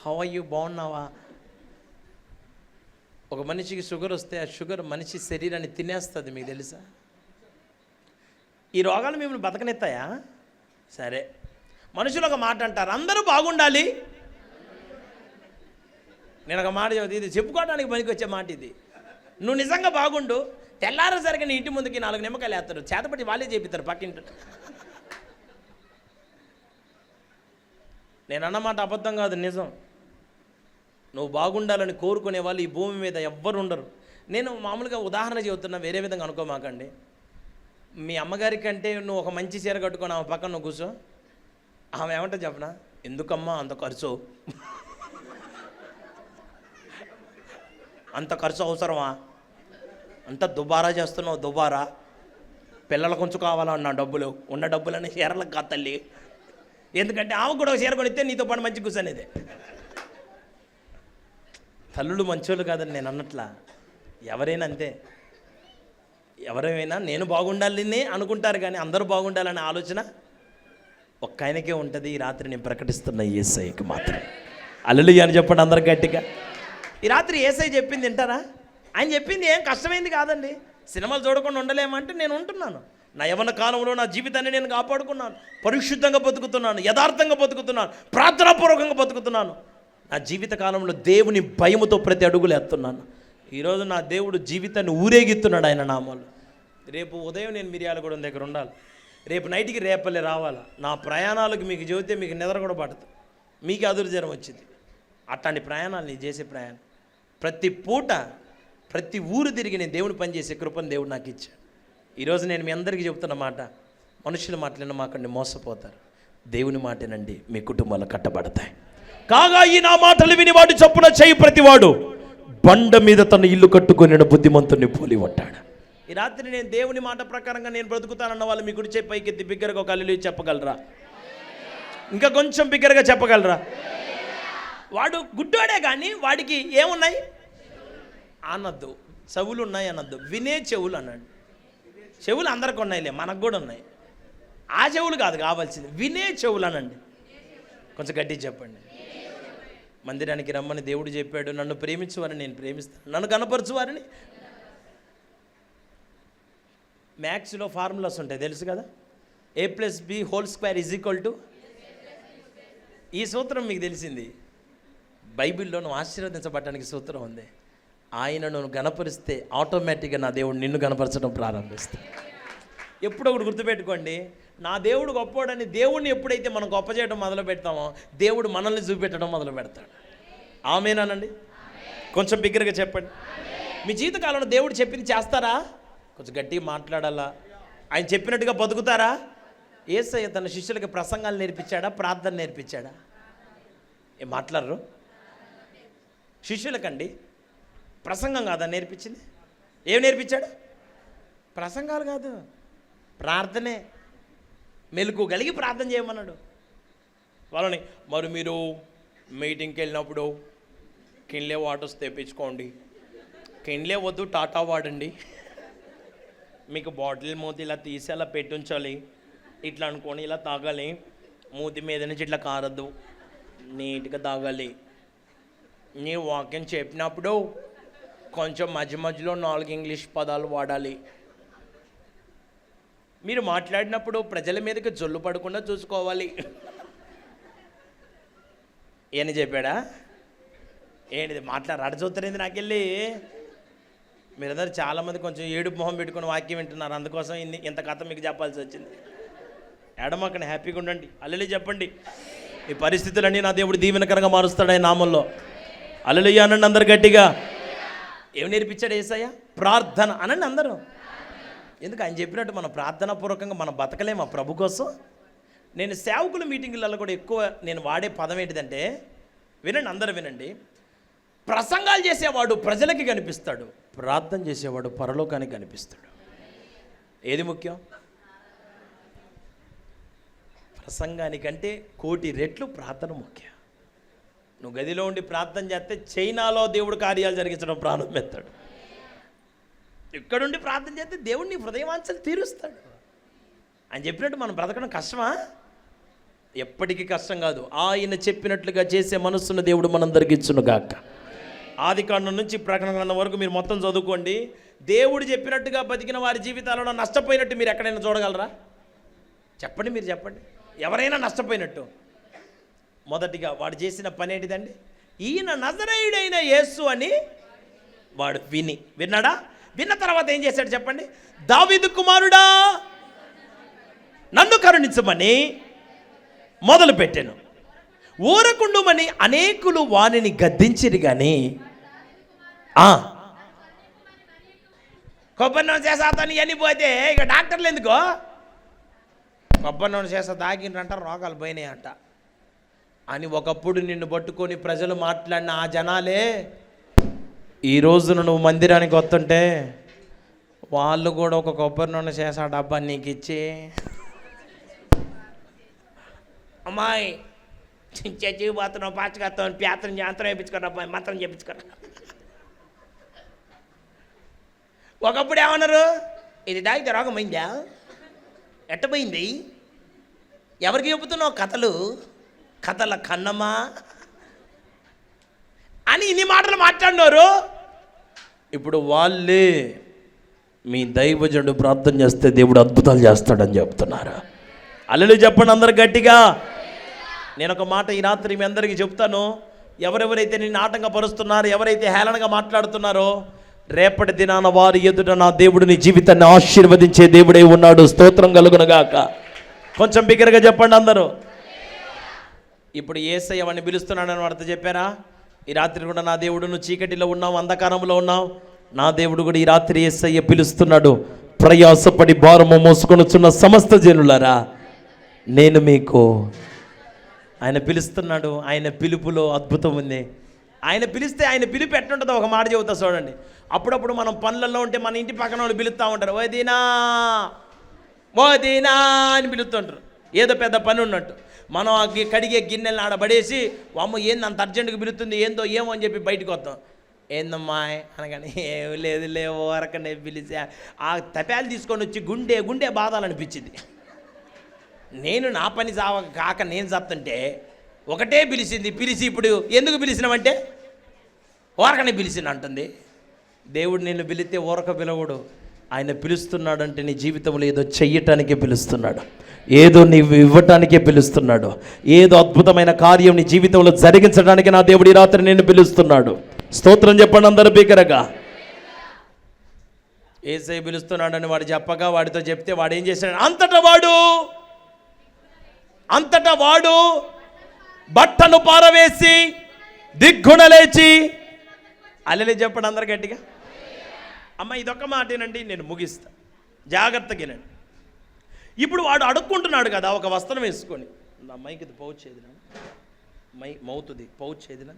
హౌ ఆర్ యూ, బాగున్నావా? ఒక మనిషికి షుగర్ వస్తే ఆ షుగర్ మనిషి శరీరాన్ని తినేస్తుంది, మీకు తెలుసా? ఈ రోగాలు మిమ్మల్ని బతకనెత్తాయా? సరే, మనుషులు ఒక మాట అంటారు, అందరూ బాగుండాలి. నేను ఒక మాట చెబుతా, ఇది చెప్పుకోవడానికి పనికి వచ్చే మాట ఇది. నువ్వు నిజంగా బాగుండు, తెల్లారేసరికి నీ ఇంటి ముందుకి 4 నిమ్మకాయలు వేస్తారు, చేతపట్టి వాళ్ళే చేపిస్తారు పక్కింటి. నేను అన్నమాట అబద్ధం కాదు, నిజం. నువ్వు బాగుండాలని కోరుకునే వాళ్ళు ఈ భూమి మీద ఎవ్వరు ఉండరు. నేను మామూలుగా ఉదాహరణ చెబుతున్నా, వేరే విధంగా అనుకోమాకండి. మీ అమ్మగారి కంటే నువ్వు ఒక మంచి చీర కట్టుకొని ఆమె పక్కన నువ్వు కూర్చో, ఆమె ఏమంటో చెప్పనా, ఎందుకమ్మా అంత ఖర్చు, అంత ఖర్చు అవసరమా, అంత దుబారా చేస్తున్నావు, దుబారా, పిల్లల కొంచెం కావాలన్నా డబ్బులు, ఉన్న డబ్బులన్నీ చీరలకు కాదు తల్లి. ఎందుకంటే ఆమె కూడా ఒక చీర కొనిస్తే నీతో పాటు మంచి కూర్చొనేది. తల్లులు మంచోళ్ళు కాదని నేను అన్నట్లా, ఎవరైనా అంతే. ఎవరైనా నేను బాగుండాలని అనుకుంటారు, కానీ అందరూ బాగుండాలనే ఆలోచన ఒక్క ఆయనకే ఉంటుంది. ఈ రాత్రి నేను ప్రకటిస్తున్న యేసయ్యకి మాత్రం హల్లెలూయా అని చెప్పండి అందరు గట్టిగా. ఈ రాత్రి యేసయ్య చెప్పింది వింటారా? ఆయన చెప్పింది ఏం కష్టమైంది కాదండి. సినిమాలు చూడకుండా ఉండలేమంటే నేను ఉంటున్నాను. నా యవ్వన కాలంలో నా జీవితాన్ని నేను కాపాడుకున్నాను, పరిశుద్ధంగా బతుకుతున్నాను, యథార్థంగా బతుకుతున్నాను, ప్రార్థనాపూర్వకంగా బతుకుతున్నాను. నా జీవిత కాలంలో దేవుని భయముతో ప్రతి అడుగులు ఎత్తున్నాను. ఈరోజు నా దేవుడు జీవితాన్ని ఊరేగిస్తున్నాడు ఆయన నామాలు. రేపు ఉదయం నేను మిర్యాలగూడెం దగ్గర ఉండాలి, రేపు నైట్కి రేపల్లె రావాలా. నా ప్రయాణాలకు మీకు చెబితే మీకు నిద్ర కూడా పడదు, మీకు అదురుజరం వచ్చింది. అట్లాంటి ప్రయాణాలు నేను చేసే ప్రయాణం, ప్రతి పూట ప్రతి ఊరు తిరిగి నేను దేవుని పనిచేసే కృపను దేవుడు నాకు ఇచ్చాడు. ఈరోజు నేను మీ అందరికీ చెబుతున్న మాట, మనుషుల మాటలను మాకండి మోసపోతారు, దేవుని మాటేనండి మీ కుటుంబాలు కట్టబడతాయి. కాగా ఈ నా మాటలు విని వాడు చొప్పున చేయి ప్రతివాడు బండ మీద తన ఇల్లు కట్టుకొని బుద్ధిమంతుని పోలి ఉంటాడు. ఈ రాత్రి నేను దేవుని మాట ప్రకారంగా నేను బ్రతుకుతానన్న వాళ్ళు మీ గుడి చేయి పైకెత్తి బిగ్గరగా ఒక హల్లెలూయా చెప్పగలరా? ఇంకా కొంచెం బిగ్గరగా చెప్పగలరా? వాడు గుడ్డోడే కానీ వాడికి ఏమున్నాయి అనద్దు, చెవులు ఉన్నాయి అనద్దు, వినే చెవులు అన్నాడు. చెవులు అందరికి ఉన్నాయిలే, మనకు కూడా ఉన్నాయి. ఆ చెవులు కాదు కావాల్సింది, వినే చెవులు అనండి. కొంచెం గట్టిగా చెప్పండి. మందిరానికి రమ్మని దేవుడు చెప్పాడు, నన్ను ప్రేమించువారిని నేను ప్రేమిస్తాను, నన్ను కనపరచువారిని. మ్యాథ్స్లో ఫార్ములాస్ ఉంటాయి తెలుసు కదా, a+b² ఈ సూత్రం మీకు తెలిసింది. బైబిల్లో నువ్వు ఆశీర్వదించబడటానికి సూత్రం ఉంది. ఆయనను గణపరిస్తే ఆటోమేటిక్గా నా దేవుడు నిన్ను గణపరచడం ప్రారంభిస్తాడు. ఎప్పుడో ఒకటి గుర్తుపెట్టుకోండి, నా దేవుడు గొప్పోడని దేవుడిని ఎప్పుడైతే మనం గొప్ప చేయడం మొదలు పెడతామో దేవుడు మనల్ని చూపెట్టడం మొదలు పెడతాడు. ఆమేనానండి? కొంచెం బిగ్గరగా చెప్పండి. మీ జీవితకాలంలో దేవుడు చెప్పింది చేస్తారా? కొంచెం గట్టిగా మాట్లాడాలా? ఆయన చెప్పినట్టుగా బతుకుతారా? యేసయ్య తన శిష్యులకి ప్రసంగాలు నేర్పించాడా, ప్రార్థన నేర్పించాడా? ఏం మాట్లాడరు? శిష్యులకండి ప్రసంగం కాదా నేర్పించింది? ఏం నేర్పించాడు? ప్రసంగాలు కాదు, ప్రార్థనే. మెలకు కలిగి ప్రార్థన చేయమన్నాడు వాళ్ళని. మరి మీరు మీటింగ్కి వెళ్ళినప్పుడు కిన్లే వాటర్స్ తెప్పించుకోండి, కిన్లే వద్దు టాటా వాడండి, మీకు బాటిల్ మూతి ఇలా తీసి అలా పెట్టుంచాలి, ఇట్లా అనుకొని ఇలా తాగాలి, మూతి మీద నుంచి ఇట్లా కారద్దు, నీట్గా తాగాలి. నీ వాక్యం చెప్పినప్పుడు కొంచెం మధ్య మధ్యలో 4 ఇంగ్లీష్ పదాలు వాడాలి. మీరు మాట్లాడినప్పుడు ప్రజల మీదకి జొల్లు పడకుండా చూసుకోవాలి. ఏని చెప్పాడా? ఏంటిది మాట్లాడాడు చూస్తారేంది నాకెళ్ళి? మీరందరూ చాలామంది కొంచెం ఏడుపు మొహం పెట్టుకుని వాక్యం వింటున్నారు, అందుకోసం ఇంత కథ మీకు చెప్పాల్సి వచ్చింది. ఏడమాకని హ్యాపీగా ఉండండి. హల్లెలూయా చెప్పండి. ఈ పరిస్థితులన్నీ నా దేవుడు దీవెనకరంగా మారుస్తాడు ఆయన నామంలో. హల్లెలూయా అనండి అందరు గట్టిగా. ఏమి నేర్పించాడు యేసయ్య? ప్రార్థన అనండి అందరూ. ఎందుకు ఆయన చెప్పినట్టు మనం ప్రార్థనాపూర్వకంగా మనం బతకలేమా ప్రభు కోసం? నేను సేవకుల మీటింగులలో కూడా ఎక్కువ నేను వాడే పదం ఏంటిదంటే, వినండి అందరూ వినండి, ప్రసంగాలు చేసేవాడు ప్రజలకి కనిపిస్తాడు, ప్రార్థన చేసేవాడు పరలోకానికి కనిపిస్తాడు. ఏది ముఖ్యం? ప్రసంగానికంటే 1,000,000 రెట్లు ప్రార్థన ముఖ్యం. నువ్వు గదిలో ఉండి ప్రార్థన చేస్తే చైనాలో దేవుడు కార్యాలు జరిగించడం ప్రారంభిస్తాడు. ఇక్కడుండి ప్రార్థన చేస్తే దేవుడు నీ హృదయవాంఛలు తీరుస్తాడు. ఆయన చెప్పినట్టు మనం బ్రతకడం కష్టమా? ఎప్పటికీ కష్టం కాదు. ఆయన చెప్పినట్లుగా చేసే మనస్సును దేవుడు మనందరికీ ఇచ్చునుగాక. ఆదికాండం నుంచి ప్రకటన వరకు మీరు మొత్తం చదువుకోండి. దేవుడు చెప్పినట్టుగా బతికిన వారి జీవితాలలో నష్టపోయినట్టు మీరు ఎక్కడైనా చూడగలరా? చెప్పండి, మీరు చెప్పండి. ఎవరైనా నష్టపోయినట్టు? మొదటిగా వాడు చేసిన పని ఏంటిదండి? ఈయన నజరేయుడైన యేసు అని వాడు విన్నాడా? విన్న తర్వాత ఏం చేశాడు చెప్పండి? దావీదు కుమారుడా నన్ను కరుణించమని మొదలుపెట్టాను. ఊరకుండుమని అనేకులు వానిని గద్దించిరి కానీ కొబ్బరి నూనె చేసాతని ఇవన్నీ పోతే ఇక డాక్టర్లు ఎందుకో కొబ్బరి నూనె చేసా తాగినంట రోగాలు పోయినాయి అంట అని ఒకప్పుడు నిన్ను పట్టుకొని ప్రజలు మాట్లాడిన ఆ జనాలే ఈ రోజున నువ్వు మందిరానికి వస్తుంటే వాళ్ళు కూడా ఒక కొబ్బరి నూనె చేసా డబ్బా నీకు ఇచ్చి, అమ్మాయి చచ్చి పోతున్నావు పాచకత్తావు పేత్రం యంత్రం వేయించుకోరా అబ్బాయి, మంత్రం చేయించుకోరా. ఒకప్పుడు ఏమన్నారు? ఇది తాగితే రోగం అయిందా? ఎట్టపోయింది? ఎవరికి చెబుతున్నావు కథల కన్నమా అని ఇన్ని మాటలు మాట్లాడినారు. ఇప్పుడు వాళ్ళే మీ దైవజనుడు ప్రార్థన చేస్తే దేవుడు అద్భుతాలు చేస్తాడని చెప్తున్నారు. హల్లెలూయా చెప్పండి అందరు గట్టిగా. నేను ఒక మాట ఈ రాత్రి మీ అందరికీ చెప్తాను. ఎవరెవరైతే నిన్ను ఆటంకపరుస్తున్నారో, ఎవరైతే హేళనగా మాట్లాడుతున్నారో, రేపటి దినాన వారి ఎదుట నా దేవుడు నీ జీవితాన్ని ఆశీర్వదించే దేవుడే ఉన్నాడు. స్తోత్రం కలుగునుగాక. కొంచెం బిగ్గరగా చెప్పండి అందరూ. ఇప్పుడు యేసయ్య వాడిని పిలుస్తున్నాడని వాడితో చెప్పారా? ఈ రాత్రి కూడా నా దేవుడు నువ్వు చీకటిలో ఉన్నావు, అంధకారంలో ఉన్నావు, నా దేవుడు కూడా ఈ రాత్రి యేసయ్య పిలుస్తున్నాడు. ప్రయాసపడి భారము మోసుకొనుచున్న సమస్త జనులారా నేను మీకు. ఆయన పిలుస్తున్నాడు. ఆయన పిలుపులో అద్భుతం ఉంది. ఆయన పిలిస్తే ఆయన పిలుపు ఎట్లుంటుందో ఒక మాట చెబుతా చూడండి. అప్పుడప్పుడు మనం పనులలో ఉంటే మన ఇంటి పక్కన వాళ్ళు పిలుస్తూ ఉంటారు, వదినా వదినా అని పిలుస్తుంటారు, ఏదో పెద్ద పని ఉన్నట్టు. మనం ఆ కడిగే గిన్నెలను ఆడబడేసి అమ్మ ఏంది అంత అర్జెంటుగా పిలుస్తుంది ఏందో ఏమో అని చెప్పి బయటకు వస్తాం. ఏందమ్మా అనగానే ఏమి లేదు లేవో వరకనే పిలిచా. ఆ తపాలు తీసుకొని వచ్చి గుండె బాధాలనిపించింది. నేను నా పని కాక నేను చస్తుంటే ఒకటే పిలిచి ఇప్పుడు ఎందుకు పిలిచినామంటే ఊరకనే పిలిచిన అంటుంది. దేవుడు నిన్ను పిలిస్తే ఊరక పిలవడు. ఆయన పిలుస్తున్నాడంటే నీ జీవితంలో ఏదో చెయ్యటానికే పిలుస్తున్నాడు, ఏదో నీవు ఇవ్వటానికే పిలుస్తున్నాడు, ఏదో అద్భుతమైన కార్యం నీ జీవితంలో జరిగించడానికి నా దేవుడు ఈ రాత్రి నిన్ను పిలుస్తున్నాడు. స్తోత్రం చెప్పండి అందరూ బిగ్గరగా. యేసయ్య పిలుస్తున్నాడని వాడు చెప్పగా వాడితో చెప్తే వాడు ఏం చేశాడు? అంతటా వాడు బట్టను పారవేసి దిగ్గున లేచి హల్లెలూయా చెప్పండి అందరు గట్టిగా. అమ్మ ఇదొక్క మాటేనండి, నేను ముగిస్తా, జాగ్రత్తగానండి. ఇప్పుడు వాడు అడుక్కుంటున్నాడు కదా ఒక వస్త్రం వేసుకొని. నా మైకి పౌచ్ ఏదినా, మౌత్ది పౌచ్ ఏదినా,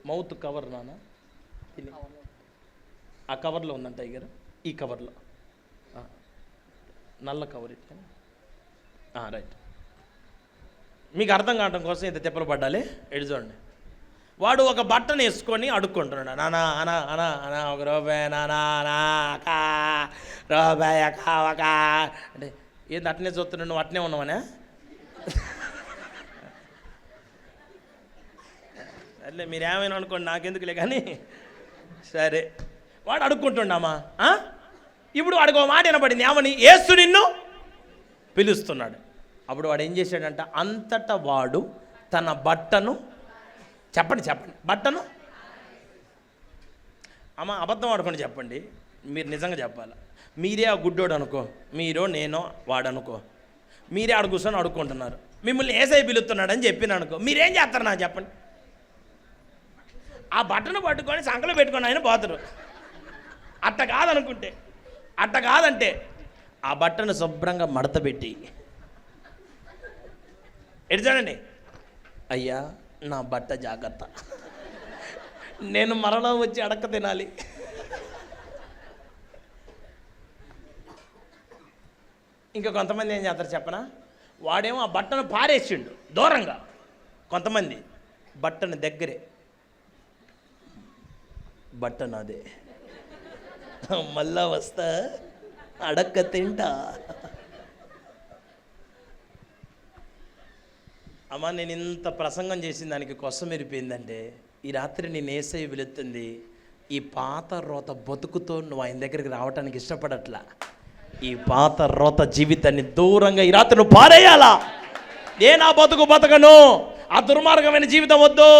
మౌత్ కవర్ నానా, ఆ కవర్లో ఉందంట టైగర్, ఈ కవర్లో నల్ల కవర్ ఇట్లా రైట్. మీకు అర్థం కావడం కోసం ఇంత తిప్పలు పడ్డాలి. ఎడు చూడండి. వాడు ఒక బట్టను వేసుకొని అడుక్కుంటున్నాడు. నానా అనా అనా అనా ఒక రూపాయి నానా కా రూపాయ కావకా అంటే ఏంది అట్నే చూస్తున్నాడు, నువ్వు అట్నే ఉన్నావనే. సరే మీరేమైనా అనుకోండి, నాకెందుకులే కానీ. సరే వాడు అడుక్కుంటుండమ్మా. ఇప్పుడు వాడికి ఒక మాట వినపడింది, ఏమని? యేసు నిన్ను పిలుస్తున్నాడు. అప్పుడు వాడు ఏం చేశాడంట? అంతటా వాడు తన బట్టను చెప్పండి బట్టను. అమ్మ అబద్ధం ఆడుకొని చెప్పండి, మీరు నిజంగా చెప్పాలి. మీరే ఆ గుడ్డోడు అనుకో, మీరో నేనో వాడు అనుకో, మీరే ఆడ కూర్చొని అడుక్కుంటున్నారు, మిమ్మల్ని ఏసై పిలుస్తున్నాడని చెప్పిన అనుకో, మీరేం చేస్తారు నాకు చెప్పండి? ఆ బట్టను పట్టుకొని సంకలో పెట్టుకొని ఆయన పోతారు. అట్ట కాదనుకుంటే, అట్ట కాదంటే ఆ బట్టను శుభ్రంగా మడత పెట్టి ఎడిచాడండి, అయ్యా నా బట్ట జాగ్రత్త, నేను మరలా వచ్చి అడక్క తినాలి. ఇంకా కొంతమంది ఏం చేస్తారు చెప్పనా, వాడేమో ఆ బట్టను పారేసిండు దూరంగా, కొంతమంది బట్టను దగ్గరే, బట్ట నాదే, మళ్ళా వస్తా అడక్క తింటా. అమ్మా, నేను ఇంత ప్రసంగం చేసిన దానికి కొసం మెరిపోయిందంటే, ఈ రాత్రి నేను యేసయ్య పిలుస్తుంది, ఈ పాత రోత బతుకుతో నువ్వు ఆయన దగ్గరికి రావటానికి ఇష్టపడట్లా. ఈ పాత రోత జీవితాన్ని దూరంగా ఈ రాత్రి నువ్వు పారేయాలా. నేను ఆ బతుకు బతకను, ఆ దుర్మార్గమైన జీవితం వద్దు,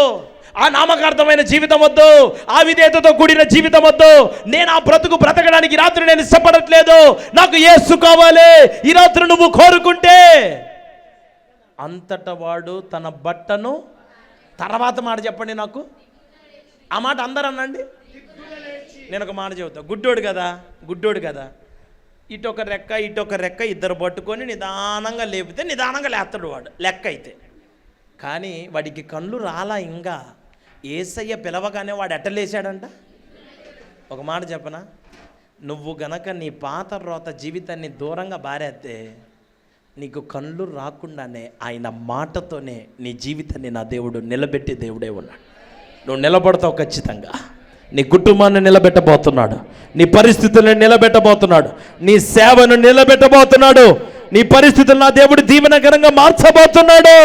ఆ నామకార్థమైన జీవితం వద్దు, ఆ విధేయతతో కూడిన జీవితం వద్దు, నేను ఆ బ్రతుకు బ్రతకడానికి రాత్రి నేను ఇష్టపడట్లేదు, నాకు యేసు కావాలి. ఈ రాత్రి నువ్వు కోరుకుంటే అంతటా వాడు తన బట్టను, తర్వాత మాట చెప్పండి నాకు, ఆ మాట అందరూ అనండి. నేను ఒక మాట చెబుతా, గుడ్డోడు కదా, ఇటొక రెక్క ఇద్దరు పట్టుకొని నిదానంగా లేపితే నిదానంగా లేస్తాడు వాడు లెక్క అయితే. కానీ వాడికి కళ్ళు రాలా, ఇంకా యేసయ్య పిలవగానే వాడు ఎట్టలేశాడంట. ఒక మాట చెప్పనా, నువ్వు గనక నీ పాత రోత జీవితాన్ని దూరంగా బారేస్తే నీకు కళ్ళు రాకుండానే ఆయన మాటతోనే నీ జీవితాన్ని నా దేవుడు నిలబెట్టే దేవుడే ఉన్నాడు. నువ్వు నిలబడతావు ఖచ్చితంగా. నీ కుటుంబాన్ని నిలబెట్టబోతున్నాడు, నీ పరిస్థితులను నిలబెట్టబోతున్నాడు, నీ సేవను నిలబెట్టబోతున్నాడు, నీ పరిస్థితులను నా దేవుడు దీవెనకరంగా మార్చబోతున్నాడు.